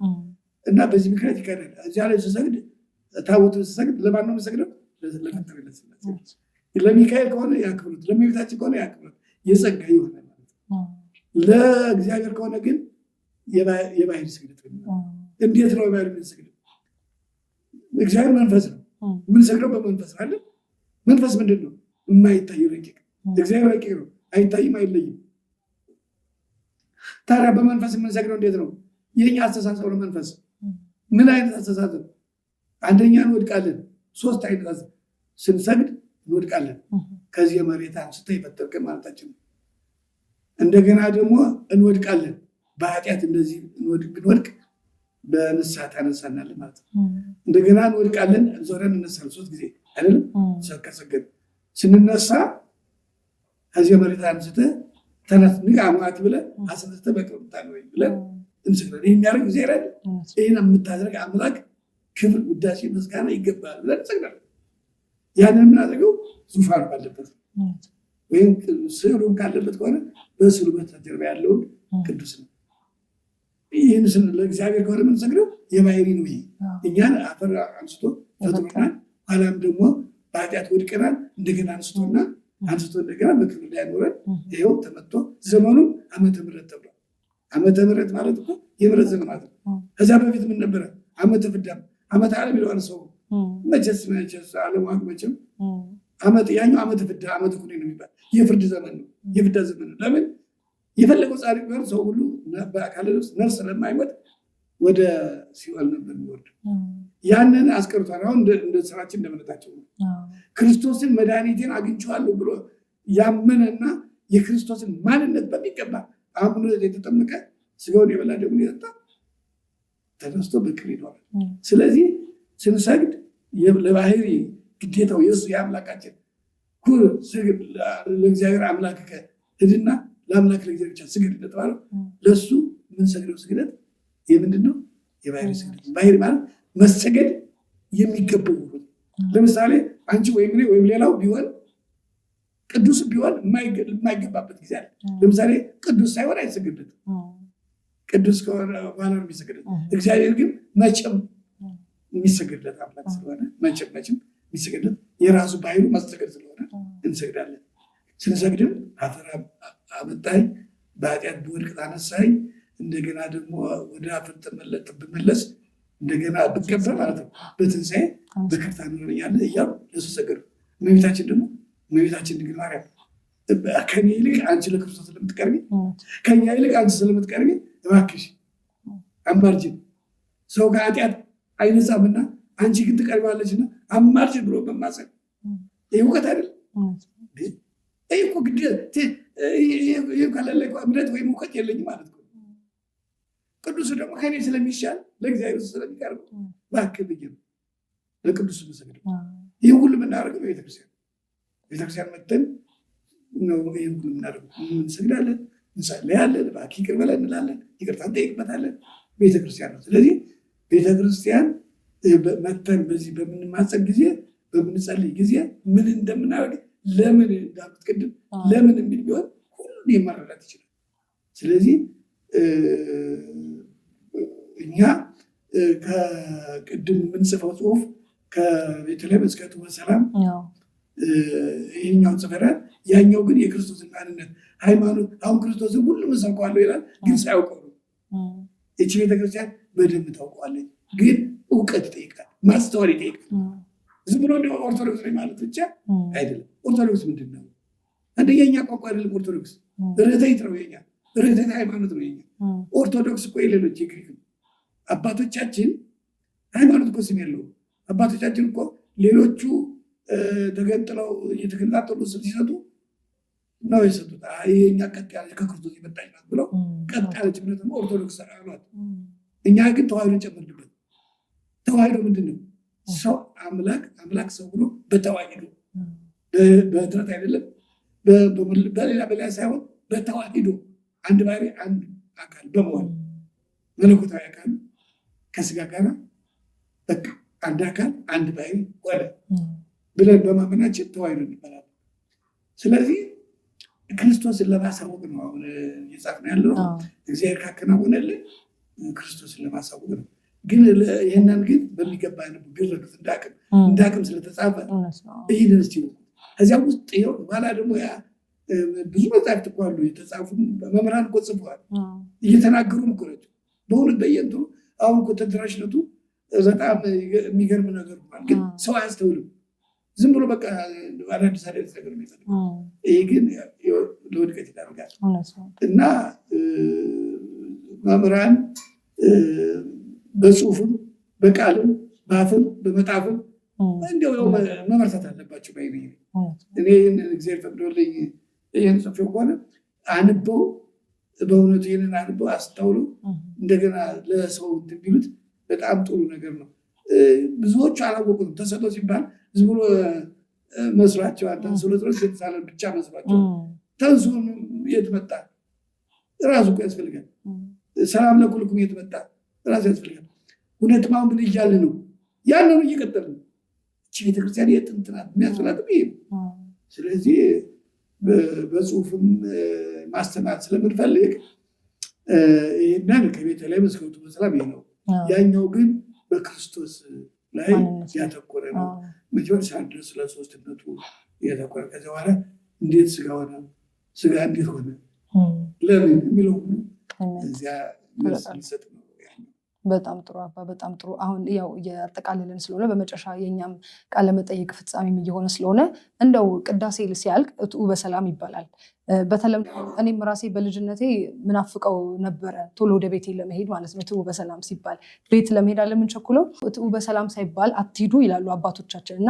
እና በዚህ ምክንያት ይካሄዳል። እዚያ ላይ ስሰግድ ታቦት ስሰግድ ለማን ነው የምሰግደው? ለፈጠረለት ሥላሴ። ለሚካኤል ከሆነ ያክብሩት፣ ለእመቤታችን ከሆነ ያክብሩት፣ የጸጋ ይሆናል ማለት ነው። ለእግዚአብሔር ከሆነ ግን የባህሪ ስግደት ነው። እንዴት ነው የባህሪ ስግደት? እግዚአብሔር መንፈስ ነው። የምንሰግደው በመንፈስ አለ። መንፈስ ምንድን ነው? የማይታይ ረቂቅ። እግዚአብሔር ረቂቅ ነው፣ አይታይም፣ አይለይም። ታዲያ በመንፈስ የምንሰግደው እንዴት ነው? የኛ አስተሳሰብ ነው መንፈስ። ምን አይነት አስተሳሰብ? አንደኛ እንወድቃለን። 3 አይነት ስንሰግድ እንወድቃለን። ከዚህ የመሬት አንስተ የፈጠርከን ማለታችን ነው። እንደገና ደግሞ እንወድቃለን። በኃጢአት እንደዚህ ብንወድቅ በንስሐ ታነሳናለን ማለት ነው። እንደገና እንወድቃለን፣ ዞረን እነሳለን 3 ጊዜ አይደለም? ከሰገድ ስንነሳ ከዚህ የመሬት አንስተ ተነስ ንቃ ማለት ብለን አስነስተ በቅርብታ ነው ብለን እንሰግዳለን። ይህ የሚያደርግ ጊዜ አይደል? ይህን የምታደርግ አምላክ ክብር፣ ውዳሴ፣ ምስጋና ይገባል ብለን እንሰግዳለን። ያንን የምናደርገው ዙፋን ባለበት ወይም ስዕሉም ካለበት ከሆነ በስዕሉ በስተጀርባ ያለውን ቅዱስ ነው። ይህን ለእግዚአብሔር ከሆነ የምንሰግደው የባህሪ ነው። ይሄ እኛን አፈር አንስቶ ፈጥሮናል። ኋላም ደግሞ በኃጢአት ወድቀናል። እንደገና አንስቶ እንደገና በክብር ላይ ያኖረን። ይኸው ተመቶ ዘመኑ ዓመተ ምሕረት ተብሏል። ዓመተ ምሕረት ማለት እኮ የምሕረት ዘመን ማለት ነው። ከዚያ በፊት ምን ነበረ? ዓመተ ፍዳም፣ ዓመተ ዓለም ይለዋል ሰው። መቼስ ዓለም መቼም ያኛው ዓመተ ፍዳ፣ ዓመተ ኩነኔ ነው የሚባል የፍርድ ዘመን ነው፣ የፍዳ ዘመን ነው። ለምን? የፈለገው ጻድቅ ቢሆን ሰው ሁሉ በአካል ነፍስ ስለማይሞት ወደ ሲኦል ነበር የሚወርድ። ያንን አስቀርቷል። አሁን እንደ ስራችን እንደ እምነታቸው ነው። ክርስቶስን መድኃኒቴን አግኝቼዋለሁ ብሎ ያመነና የክርስቶስን ማንነት በሚገባ አምኖ የተጠመቀ ስጋውን የበላ ደሙን የጠጣ ተነስቶ በክብር ይኖራል። ስለዚህ ስንሰግድ ለባህሪ ግዴታው የእሱ የአምላካችን ለእግዚአብሔር አምላክ ሂድና ለአምላክ ለእግዚአብሔር ብቻ ስግድ እንደተባለው ለእሱ የምንሰግደው ስግደት የምንድን ነው? የባህሪ ስግደት። ባህሪ ማለት መሰገድ የሚገባው ሁሉ። ለምሳሌ አንቺ ወይም እኔ ወይም ሌላው ቢሆን ቅዱስ ቢሆን የማይገባበት ጊዜ አለ። ለምሳሌ ቅዱስ ሳይሆን አይሰግድለትም። ቅዱስ ከሆነ በኋላ ነው የሚሰግድለት። እግዚአብሔር ግን መቼም የሚሰግድለት አምላክ ስለሆነ መቼም የሚሰግድለት የራሱ ባህሉ ማስተገድ ስለሆነ እንሰግዳለን። ስንሰግድም አፈር አመጣኝ፣ በኃጢአት ብወድቅ አነሳኝ፣ እንደገና ደግሞ ወደ አፈር ብመለስ እንደገና ብቀበር ማለት ነው በትንሣኤ በክብር ታኖረኛለህ እያሉ ለእሱ ሰገዱ። እመቤታችን ደግሞ እመቤታችን ድንግል ማርያም ከኔ ይልቅ አንቺ ለክርስቶስ ስለምትቀርቢ፣ ከኛ ይልቅ አንቺ ስለምትቀርቢ እባክሽ አማልጅን። ሰው ከኃጢአት አይነጻምና አንቺ ግን ትቀርባለችና አማልጅን ብሎ መማፀን ይህ እውቀት አይደለም። ይህ እኮ ይህ ከሌለ እምነት ወይም እውቀት የለኝ ማለት ነው። ቅዱሱ ደግሞ ከኔ ስለሚሻል ለእግዚአብሔር ስለሚቀርብ እባክህ ብዬ ነው ለቅዱሱ መሰግድ። ይህ ሁሉ የምናደርገው ቤተክርስቲያን መጥተን ነው። ይህ ሁሉ የምናደርገው እንሰግዳለን፣ እንጸልያለን፣ እባክህ ይቅር በለን እንላለን፣ ይቅርታ እንጠይቅበታለን። ቤተክርስቲያን ነው። ስለዚህ ቤተክርስቲያን መጥተን በዚህ በምንማፀን ጊዜ በምንጸልይ ጊዜ ምን እንደምናደርግ ለምን እንዳሉት ቅድም ለምን የሚል ቢሆን ሁሉን የማረዳት ይችላል። ስለዚህ እኛ ከቅድም የምንጽፈው ጽሁፍ ከቤተልሔም እስከ ትወ ሰላም ይህኛውን ጽፈናል። ያኛው ግን የክርስቶስን ማንነት ሃይማኖት፣ አሁን ክርስቶስን ሁሉም እሰብከዋለሁ ይላል፣ ግን ሳያውቀው ነው። ይቺ ቤተክርስቲያን በደንብ ታውቀዋለች፣ ግን እውቀት ይጠይቃል፣ ማስተዋል ይጠይቃል። ዝም ብሎ እንደ ኦርቶዶክስ ላይ ማለት ብቻ አይደለም። ኦርቶዶክስ ምንድን ነው? አንደኛ የኛ ቋንቋ አይደለም። ኦርቶዶክስ ርትዕት ነው። የኛ ርትዕት ሃይማኖት ነው የኛ። ኦርቶዶክስ እኮ የሌሎች የግሪክ አባቶቻችን ሃይማኖት እኮ ስም የለውም። አባቶቻችን እኮ ሌሎቹ ተገንጥለው እየተገነጣጠሉ ሲሰጡ ነው የሰጡት። የኛ ቀጥ ያለች ከክርስቶስ የመጣች ናት ብለው ቀጥ ያለች እምነት ኦርቶዶክስ አሏት። እኛ ግን ተዋህዶ ጨመርንበት። ተዋህዶ ምንድን ነው? ሰው አምላክ ሰው ብሎ በተዋህዶ በህድረት አይደለም፣ በሌላ ሳይሆን በተዋህዶ አንድ ባህሪ አንድ አካል በመሆን መለኮታዊ አካል ከስጋ ጋር በቃ አንድ አካል አንድ ባህሪ ሆነ ብለን በማመናችን ተዋህዶ ይባላል። ስለዚህ ክርስቶስን ለማሳወቅ ነው አሁን እየጻፍን ያለው። እግዚአብሔር ካከናወነልን ክርስቶስን ለማሳወቅ ነው። ግን ይህንን ግን በሚገባ ግረዱት እንዳቅም ስለተጻፈ ይህንን እስቲ ከዚያ ውስጥ ይኸው በኋላ ደግሞ ብዙ መጽሐፍት እኮ አሉ የተጻፉ መምህራን እኮ ጽፈዋል፣ እየተናገሩም እኮ ናቸው። በእውነት በየእንትኑ አሁን እኮ ተደራሽነቱ በጣም የሚገርም ነገር ሆኗል። ግን ሰው አያስተውልም። ዝም ብሎ በቃ አዳዲስ ነገር የሚፈልግ ይህ ግን ለውድቀት ይዳርጋል። እና መምህራን በጽሁፍም በቃልም በአፍም በመጣፍም እንዲያው መመርታት አለባቸው። እኔ እግዚአብሔር ፈቅዶልኝ ይህን ጽፌው ከሆነ አንበው በእውነቱ ይህንን አንበው አስታውሉ እንደገና ለሰው ቢሉት በጣም ጥሩ ነገር ነው። ብዙዎቹ አላወቁትም። ተሰጥኦ ሲባል ዝም ብሎ መስሏቸዋል። ተንሥኦ ለጸሎት የተሳለን ብቻ መስሏቸዋል። ተንሥኦ የት መጣ? ራሱ እኮ ያስፈልጋል። ሰላም ለኩልክሙ የት መጣ? ራሱ ያስፈልጋል። እውነት ማን ምን እያለ ነው? ያንኑ እየቀጠል ነው። እቺ ቤተክርስቲያን የጥንት ናት። የሚያስፈላጥም ይሄ ነው። ስለዚህ በጽሁፍም ማስተማር ስለምንፈልግ ይህንን ከቤተልሔም እስከ ውእቱ በሰላም ይሄ ነው። ያኛው ግን በክርስቶስ ላይ ያተኮረ ነው። መጀመሪያ ድረስ ስለሶስትነቱ ያተኮረ፣ ከዚያ በኋላ እንዴት ስጋ ሆነ፣ ስጋ እንዴት ሆነ፣ ለምን የሚለው እዚያ ሊሰጥ ነው። በጣም ጥሩ አባ፣ በጣም ጥሩ። አሁን ያው እያጠቃለልን ስለሆነ በመጨረሻ የኛም ቃለ መጠይቅ ፍጻሜም እየሆነ ስለሆነ እንደው ቅዳሴ ሲያልቅ እትኡ በሰላም ይባላል። በተለምዶ እኔም ራሴ በልጅነቴ ምናፍቀው ነበረ ቶሎ ወደ ቤቴ ለመሄድ ማለት ነው። እትኡ በሰላም ሲባል ቤት ለመሄድ አለምንቸኩለው እትኡ በሰላም ሳይባል አትሂዱ ይላሉ አባቶቻችን። እና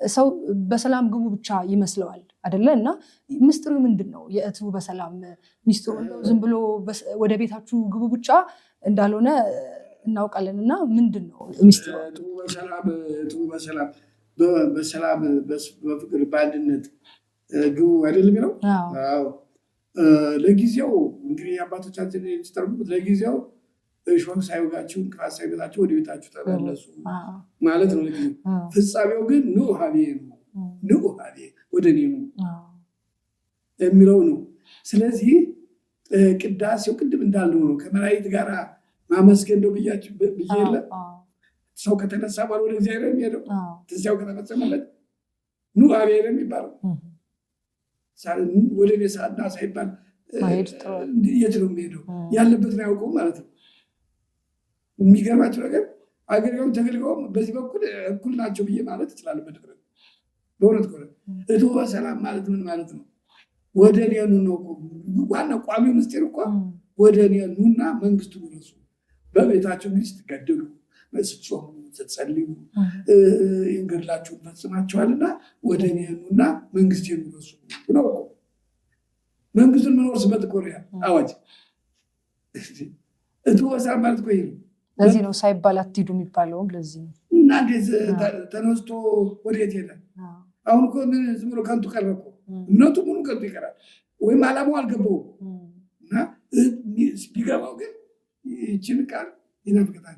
ሰው በሰላም ግቡ ብቻ ይመስለዋል አይደለ? እና ምስጢሩ ምንድን ነው? የእትኡ በሰላም ሚስጥሩ ዝም ብሎ ወደ ቤታችሁ ግቡ ብቻ እንዳልሆነ እናውቃለን። እና ምንድን ነው ሚስጥሩ? እትኡ በሰላም በሰላም በፍቅር በአንድነት ግቡ አይደል የሚለው? ለጊዜው እንግዲህ አባቶቻችን ሲተረጉሙት ለጊዜው እሾህ ሳይወጋችሁ እንቅፋት ሳይመታችሁ ወደ ቤታችሁ ተመለሱ ማለት ነው ለጊዜው። ፍጻሜው ግን ኑ ሀቤየ ነው፣ ኑ ሀቤየ ወደ እኔ ነው የሚለው ነው። ስለዚህ ቅዳሴው ቅድም እንዳለው ነው። ከመላእክት ጋር ማመስገን ነው ብዬ የለ ሰው ከተነሳ በኋላ ወደ እግዚአብሔር የሚሄደው ትንሣኤው ከተፈጸመለት ኑ ሀቤየ ነው የሚባለው። ወደ እኔ ሰዓትና ሳይባል የት ነው የሚሄደው? ያለበትን አያውቀውም ማለት ነው። የሚገርማቸው ነገር አገልጋዩም ተገልጋዩም በዚህ በኩል እኩል ናቸው ብዬ ማለት ይችላል። በእውነት ከሆነ እትኡ በሰላም ማለት ምን ማለት ነው? ወደ እኔ ኑ ነው ዋና ቋሚ ምስጢር እኮ። ወደ እኔ ኑና መንግስቱን ውረሱ። በቤታችሁ እንግዲህ ስትገደሉ፣ ስትጾሙ፣ ስትጸልዩ ገድላችሁን ፈጽማችኋልና ወደ እኔ ኑና መንግስቴን ውረሱ ነው። መንግስቱን የምንወርስበት እኮ ነው አዋጅ። እትኡ በሰላም ማለት እኮ ይሄ ነው። ለዚህ ነው ሳይባል አትሂዱ የሚባለውም ለዚህ ነው። እና እንዴት ተነስቶ ወዴት ይሄዳል? አሁን እኮ ዝም ብሎ ከንቱ ቀረ እኮ። እምነቱ ምኑ ከንቱ ይቀራል፣ ወይም አላማው አልገባውም። እና ቢገባው ግን ይህችን ቃል ይናፍቃታል።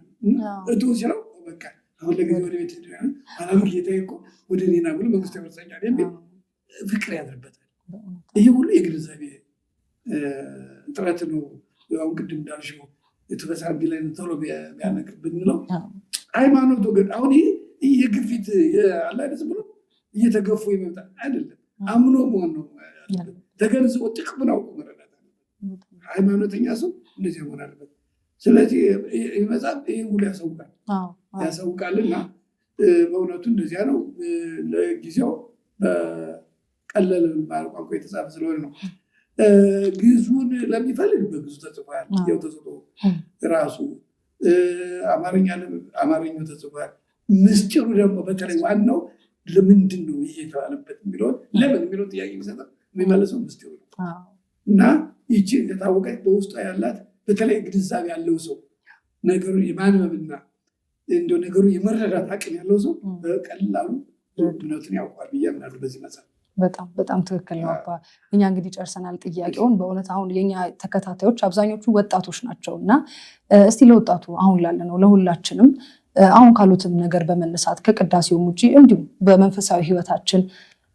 እትኡ ሲለው በቃ አሁን ለጊዜ ወደ ቤት አላም ጌታዬ እኮ ወደ እኔ ና ብሎ መንግስቱ ያወርሰኛል የሚል ፍቅር ያድርበታል። ይህ ሁሉ የግንዛቤ ጥረት ነው። አሁን ቅድም እንዳልሽው እትኡ በሰላም ቢለን ቶሎ ቢያነቅር ብንለው ሃይማኖት ወገን አሁን ይህ የግፊት አለ አይደል ብሎ እየተገፉ ይመጣል አይደለም። አምኖ መሆን ነው። ተገንዝቦ ጥቅሙን አውቆ መረዳት አለበት። ሃይማኖተኛ ሰው እንደዚህ መሆን አለበት። ስለዚህ ይህ መጽሐፍ ይህ ሁሉ ያሳውቃልና በእውነቱ እንደዚያ ነው። ለጊዜው በቀለል ቋንቋ የተጻፈ ስለሆነ ነው። ግዕዙን ለሚፈልግ በግዕዙ ተጽፏል። ያው ተጽፎ ራሱ አማርኛው ተጽፏል። ምስጢሩ ደግሞ በተለይ ዋናው ለምንድን ነው ይሄ የተባለበት የሚለውን ለምን የሚለውን ጥያቄ የሚመለሰው ምስጢሩ ነው እና ይቺ የታወቀች በውስጧ ያላት በተለይ ግንዛቤ ያለው ሰው ነገሩን የማንበብና እንደ ነገሩ የመረዳት አቅም ያለው ሰው በቀላሉ እምነቱን ያውቋል ብዬ አምናለሁ በዚህ መጽሐፍ። በጣም ትክክል ነው አባ። እኛ እንግዲህ ጨርሰናል ጥያቄውን። በእውነት አሁን የኛ ተከታታዮች አብዛኞቹ ወጣቶች ናቸው እና እስቲ ለወጣቱ አሁን ላለ ነው ለሁላችንም አሁን ካሉትም ነገር በመነሳት ከቅዳሴውም ውጭ እንዲሁም በመንፈሳዊ ህይወታችን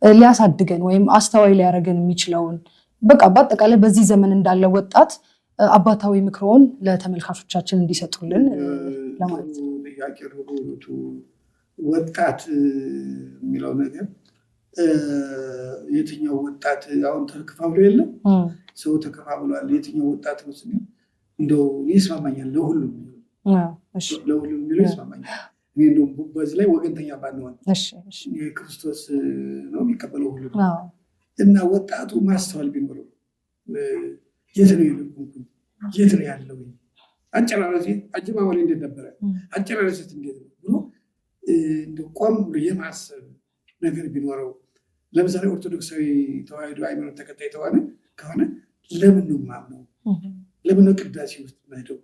ሊያሳድገን ወይም አስተዋይ ሊያደርገን የሚችለውን በቃ በአጠቃላይ በዚህ ዘመን እንዳለ ወጣት አባታዊ ምክሮን ለተመልካቾቻችን እንዲሰጡልን ለማለት ነው። ወጣት የሚለው ነገር የትኛው ወጣት አሁን ተከፋፍሎ የለም ሰው ተከፋፍሏል። የትኛው ወጣት ነው ስንል እንደው ይስማማኛል ለሁሉም የሚለው ይስማማኛል። እኔ እንደውም በዚህ ላይ ወገንተኛ ባንሆን ክርስቶስ ነው የሚቀበለው ሁሉ እና ወጣቱ ማስተዋል ቢኖረው የት ነው የልኩንኩኝ የት ነው ያለው አጨራረሴ አጀማመሬ እንዴት ነበረ አጨራረሴት እንዴት ነው ብሎ እንደው ቆም ብሎ የማሰብ ነገር ቢኖረው። ለምሳሌ ኦርቶዶክሳዊ ተዋሕዶ ሃይማኖት ተከታይ ከሆነ ለምን ነው የማምነው? ለምን ነው ቅዳሴ ውስጥ መሄደው?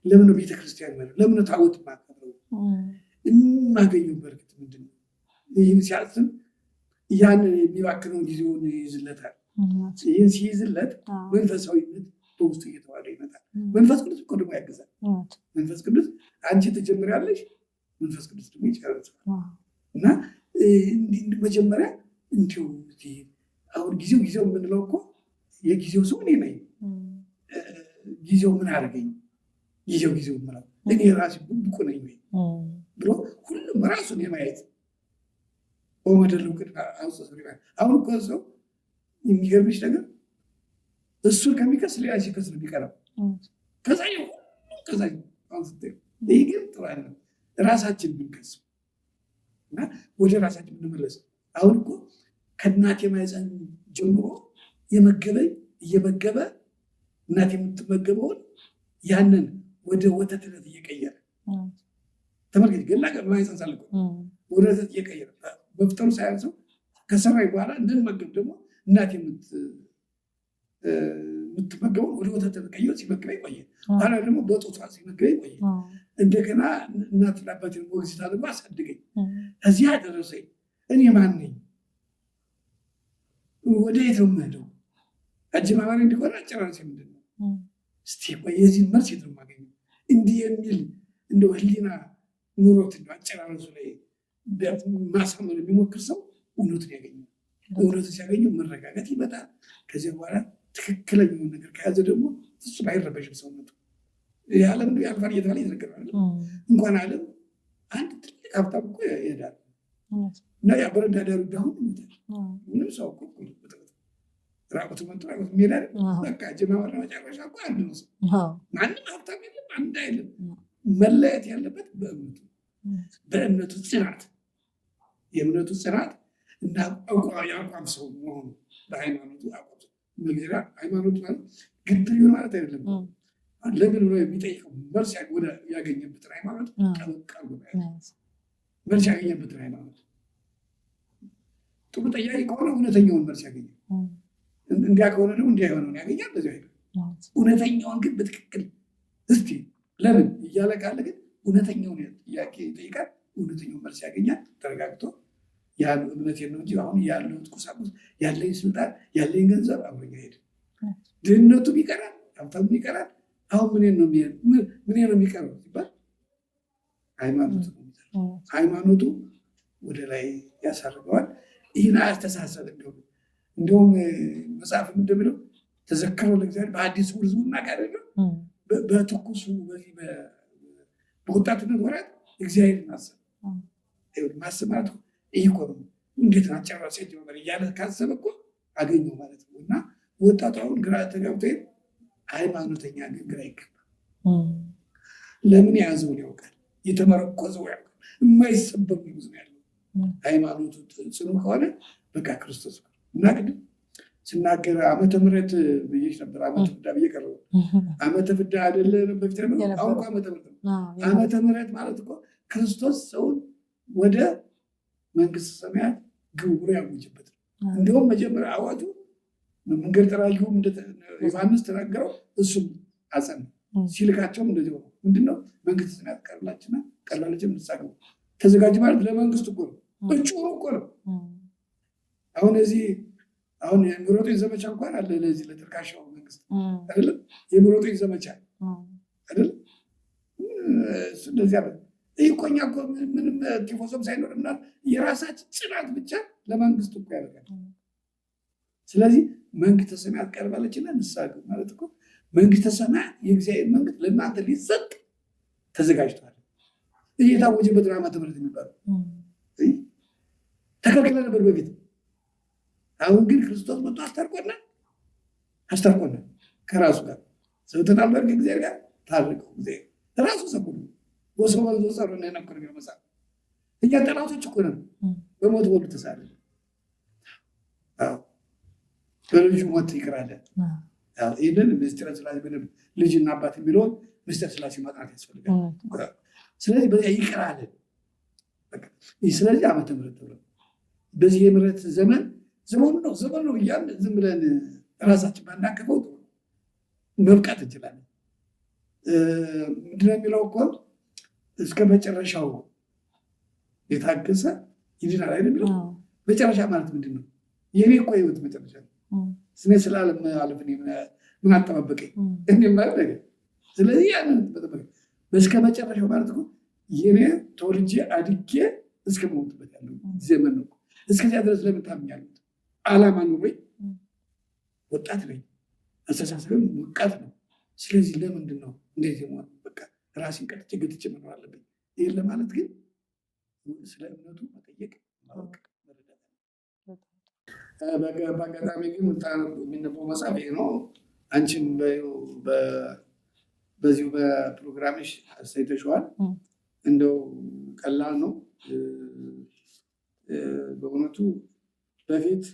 ለምን ነው ቤተክርስቲያን መሄደው? ለምን ነው ታቦት የማከብረው? የማገኘው በረከት ምንድን ነው? ይህን ሲያስብ ያንን የሚባክነውን ጊዜውን ይይዝለታል። ይህን ሲይዝለት መንፈሳዊነት በውስጡ እየተዋሃደ ይመጣል። መንፈስ ቅዱስ እኮ ደግሞ ያግዛል። መንፈስ ቅዱስ አንቺ ትጀምሪያለሽ፣ መንፈስ ቅዱስ ደግሞ ይጨርሳል። እና መጀመሪያ እንዲሁ አሁን ጊዜው የምንለው እኮ የጊዜው ሰው እኔ ነኝ። ጊዜው ምን አደረገኝ? ጊዜው ምለው እኔ ራሴ ብቁ ነኝ ወይ ብሎ ሁሉም ራሱን የማየት በመደሉ ቅድመ አሁን እኮ ሰው የሚገርምሽ ነገር እሱን ከሚከስ ሌላ ሲከስ ነው የሚቀረው። ከዛኛው አሁን ስታዩ ይህ ግን ጥሩ አይደለም። ራሳችን ብንከስ እና ወደ ራሳችን ብንመለስ አሁን እኮ ከእናቴ ማህፀን ጀምሮ የመገበኝ እየመገበ እናቴ የምትመገበውን ያንን ወደ ወተትነት እየቀየረ ተመልከች። ገና ማህፀን ሳለ ወደ ወተት እየቀየረ በፍጠሩ ሳያንሰው ከሰራይ በኋላ እንድንመገብ ደግሞ እናቴ የምትመገበውን ወደ ወተት ቀይሮ ሲመገበኝ ቆየ። ኋላ ደግሞ በጡቷ ሲመገበኝ ቆየ። እንደገና እናትና አባቴን ሞግዚት አድርጎ አሳድገኝ እዚህ ያደረሰኝ። እኔ ማን ነኝ? ወደ የት ነው የምሄደው? አጀማመሪ እንዲሆን አጨራረሴ ምንድን ነው? እስቲ ቆይ የዚህን መልስ የት ነው የማገኘው? እንዲህ የሚል እንደው ህሊና ኑሮት አጨራረሱ ላይ ማሳመን የሚሞክር ሰው እውነቱን ያገኛል። እውነቱን ሲያገኘው መረጋጋት ይመጣል። ከዚያ በኋላ ትክክለኛውን ነገር ከያዘ ደግሞ እሱም አይረበሽም ሰውነቱ። የዓለም ያልፋል እየተባለ ይዘገራል። እንኳን ዓለም አንድ ትልቅ ሀብታም እኮ ይሄዳል እና ያ በረንዳ ዳሩ ዳሁን ይሞታል። ምንም ሰው እኮ ራቁት መጡ ራቁት የሚሄዳል። በቃ ጀማመር መጨረሻ እኮ አንድ ነው ሰው። ማንም ሀብታም የለም አንድ አይልም። መለየት ያለበት በእምነቱ ጽናት፣ የእምነቱ ጽናት እና የአቋም ሰው መሆኑ በሃይማኖቱ አቋም ሰው መግራ ሃይማኖቱ ማለት ግድር ማለት አይደለም። ለምን ብሎ የሚጠይቀው መልስ ያገኘበትን ሃይማኖት ቀበቃሉ መልስ ያገኘበትን ሃይማኖት ጥሩ ጠያቂ ከሆነ እውነተኛውን መልስ ያገኛል። እንዲያ ከሆነ ደግሞ እንዲያ የሆነውን ያገኛል። በዚህ አይነት እውነተኛውን ግን በትክክል እስቲ ለምን እያለ ካለ ግን እውነተኛውን ጥያቄ ይጠይቃል። እውነተኛውን መልስ ያገኛል። ተረጋግቶ ያን እምነቴን ነው እንጂ አሁን ያለው ቁሳቁስ ያለኝ ስልጣን ያለኝ ገንዘብ አብሮኝ አይሄድም። ድህነቱም ይቀራል፣ ሀብታሙም ይቀራል። አሁን ምን ነው የሚቀረው ሲባል ሃይማኖቱ ነው። ሃይማኖቱ ወደ ላይ ያሳርገዋል። ይህን አያስተሳሰብ እንዲሁም መጽሐፍ እንደሚለው ተዘክረው ለእግዚአብሔር በአዲሱ ህዝቡና ጋር በትኩሱ በወጣትነት ወራት እግዚአብሔር ማሰብ ማለት ይህ እኮ ነው። እንዴት ናጨራሴ ጀመር እያለ ካሰበ እኮ አገኘው ማለት ነው። እና ወጣቱ አሁን ግራ ተጋብቶ ሃይማኖተኛ ግን ግራ ይገባል። ለምን የያዘውን ያውቃል፣ የተመረኮዘው ያውቃል። የማይሰበር ብዙ ነው ያለው። ሃይማኖቱ ጽኑ ከሆነ በቃ ክርስቶስ እና ቅድም ስናገር ዓመተ ምሕረት ብዬሽ ነበር። ዓመተ ፍዳ ብዬ ቀረበ። ዓመተ ፍዳ አይደለ በፊት ነበር። አሁን እኮ ዓመተ ምሕረት ነው። ዓመተ ምሕረት ማለት እኮ ክርስቶስ ሰውን ወደ መንግስተ ሰማያት ግቡ ብሎ ያወጀበት ነው። እንዲሁም መጀመሪያ አዋጁ መንገድ ጠራጊውም ዮሐንስ ተናገረው፣ እሱም አጸና። ሲልካቸውም እንደዚህ ሆነ። ምንድነው መንግስተ ሰማያት ቀርባለችና ንስሐ ግቡ። ተዘጋጅ ማለት ለመንግስት እኮ ነው። እጩ እኮ ነው። አሁን የምሮጡኝ ዘመቻ እንኳን አለ። ለዚህ ለተርካሻው መንግስት አይደለም የምሮጡኝ ዘመቻ አይደለም። እንደዚህ አለ። ይህ እኮ እኛ እኮ ምንም ቲፎዞም ሳይኖርና የራሳችን ጽናት ብቻ ለመንግስት እኮ ያደርጋል። ስለዚህ መንግስተ ሰማያት ቀርባለችና ንስሐ ግቡ ማለት እኮ መንግስተ ሰማያት የእግዚአብሔር መንግስት ለእናንተ ሊሰጥ ተዘጋጅቷል። እየታወጀበት ነው ዓመተ ምሕረት የሚባለው። ተከልክለ ነበር በፊት። አሁን ግን ክርስቶስ መጥቶ አስታርቆናል ከራሱ ጋር። ሰው ተጣልቷል ከእግዚአብሔር ጋር ታረቀው። እግዚአብሔር ራሱ ሰብኩ ወሰው ወሰሩ ነው የነበር መጽሐፍ። እኛ ጠላቶች እኮ ነን። በሞት ወሉ ተሳለ። በልጁ ሞት ይቅር አለ። ይህንን ምስጢረ ሥላሴ በደንብ ልጅና አባት የሚለውን ምስጢረ ሥላሴ ማጥናት ያስፈልጋል። ስለዚህ በዚያ ይቅር አለ። ስለዚህ ዓመተ ምሕረት ተብሎ በዚህ የምሕረት ዘመኑ ነው እያልን ዝም ብለን ራሳችን ባናከፈው መብቃት እንችላለን። ምንድነው የሚለው እኮ እስከ መጨረሻው የታገሰ ይድናል አይደል? መጨረሻ ማለት ምንድን ነው? የኔ እኮ ህይወት መጨረሻ ነው። ስለ ዓለም አለፍ ምን አጠባበቀኝ እኔ ማለት ነገር። ስለዚህ ያንን እስከ መጨረሻው ማለት እኮ የኔ ተወልጄ አድጌ እስከ መሞትበት ያለው ዘመን ነው። እስከዚያ ድረስ ለምን ታምኛለህ? ዓላማ ኑሮኝ ወጣት ነኝ፣ አስተሳሰብም ወጣት ነው። ስለዚህ ለምንድን ነው እንደዚህ ሆነ? በቃ ራሴን ቀጥቼ ገጥቼ መኖር አለብኝ። ይህን ለማለት ግን ስለ እምነቱ መጠየቅ፣ ማወቅ፣ መረዳት። በአጋጣሚ ግን የሚነበው መጽሐፍ ይሄ ነው። አንቺም በዚሁ በፕሮግራምሽ አሳይተሽዋል። እንደው ቀላል ነው በእውነቱ። በፊት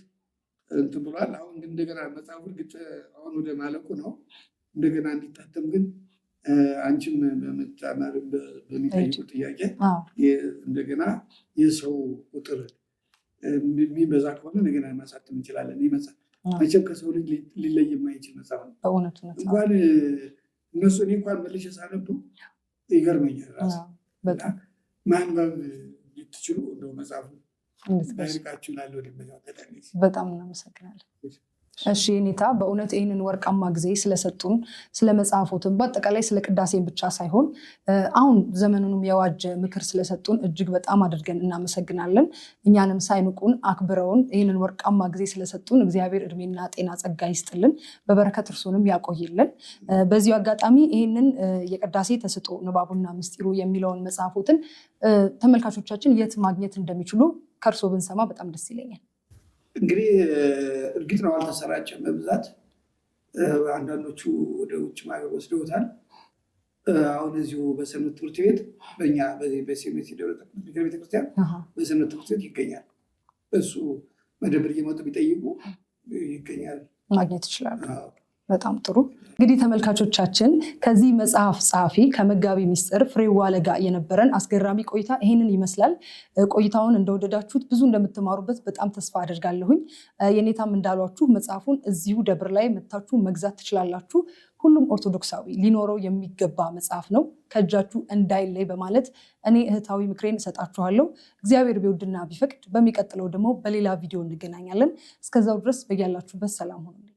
እንትን ብሏል። አሁን ግን እንደገና መጽሐፉ እርግጥ አሁን ወደ ማለቁ ነው። እንደገና እንዲታተም ግን አንቺም በሚጠይቁ ጥያቄ እንደገና የሰው ቁጥር የሚበዛ ከሆነ እንደገና ማሳተም እንችላለን። ይመጻል መቼም ከሰው ልጅ ሊለይ የማይችል መጽሐፍ ነው። እንኳን እነሱ እኔ እንኳን መልሼ ሳነበው ይገርመኛል። ራሱ ማንበብ ልትችሉ እንደው መጽሐፉ ዳይቃችሁ ላለው በጣም እናመሰግናለን። እሺ ኔታ፣ በእውነት ይህንን ወርቃማ ጊዜ ስለሰጡን ስለ መጽሐፎትን በአጠቃላይ ስለ ቅዳሴን ብቻ ሳይሆን አሁን ዘመኑንም የዋጀ ምክር ስለሰጡን እጅግ በጣም አድርገን እናመሰግናለን። እኛንም ሳይንቁን አክብረውን ይህንን ወርቃማ ጊዜ ስለሰጡን እግዚአብሔር እድሜና ጤና ጸጋ ይስጥልን፣ በበረከት እርሱንም ያቆይልን። በዚሁ አጋጣሚ ይህንን የቅዳሴ ተስጦ ንባቡና ምስጢሩ የሚለውን መጽሐፎትን ተመልካቾቻችን የት ማግኘት እንደሚችሉ ከእርሶ ብንሰማ በጣም ደስ ይለኛል። እንግዲህ እርግጥ ነው አልተሰራጨም በብዛት። አንዳንዶቹ ወደ ውጭ ሀገር ወስደውታል። አሁን እዚሁ በሰንበት ትምህርት ቤት በእኛ በሴሜት ቤተክርስቲያን በሰንበት ትምህርት ቤት ይገኛል። እሱ መደብር እየመጡ ቢጠይቁ ይገኛል፣ ማግኘት ይችላሉ። በጣም ጥሩ። እንግዲህ ተመልካቾቻችን ከዚህ መጽሐፍ ጸሐፊ ከመጋቢ ምስጢር ፍሬው ዋለጋ የነበረን አስገራሚ ቆይታ ይሄንን ይመስላል። ቆይታውን እንደወደዳችሁት ብዙ እንደምትማሩበት በጣም ተስፋ አደርጋለሁኝ። የኔታም እንዳሏችሁ መጽሐፉን እዚሁ ደብር ላይ መታችሁ መግዛት ትችላላችሁ። ሁሉም ኦርቶዶክሳዊ ሊኖረው የሚገባ መጽሐፍ ነው። ከእጃችሁ እንዳይለይ በማለት እኔ እህታዊ ምክሬን እሰጣችኋለሁ። እግዚአብሔር ቢወድና ቢፈቅድ በሚቀጥለው ደግሞ በሌላ ቪዲዮ እንገናኛለን። እስከዛው ድረስ በያላችሁበት ሰላም ሆኑ።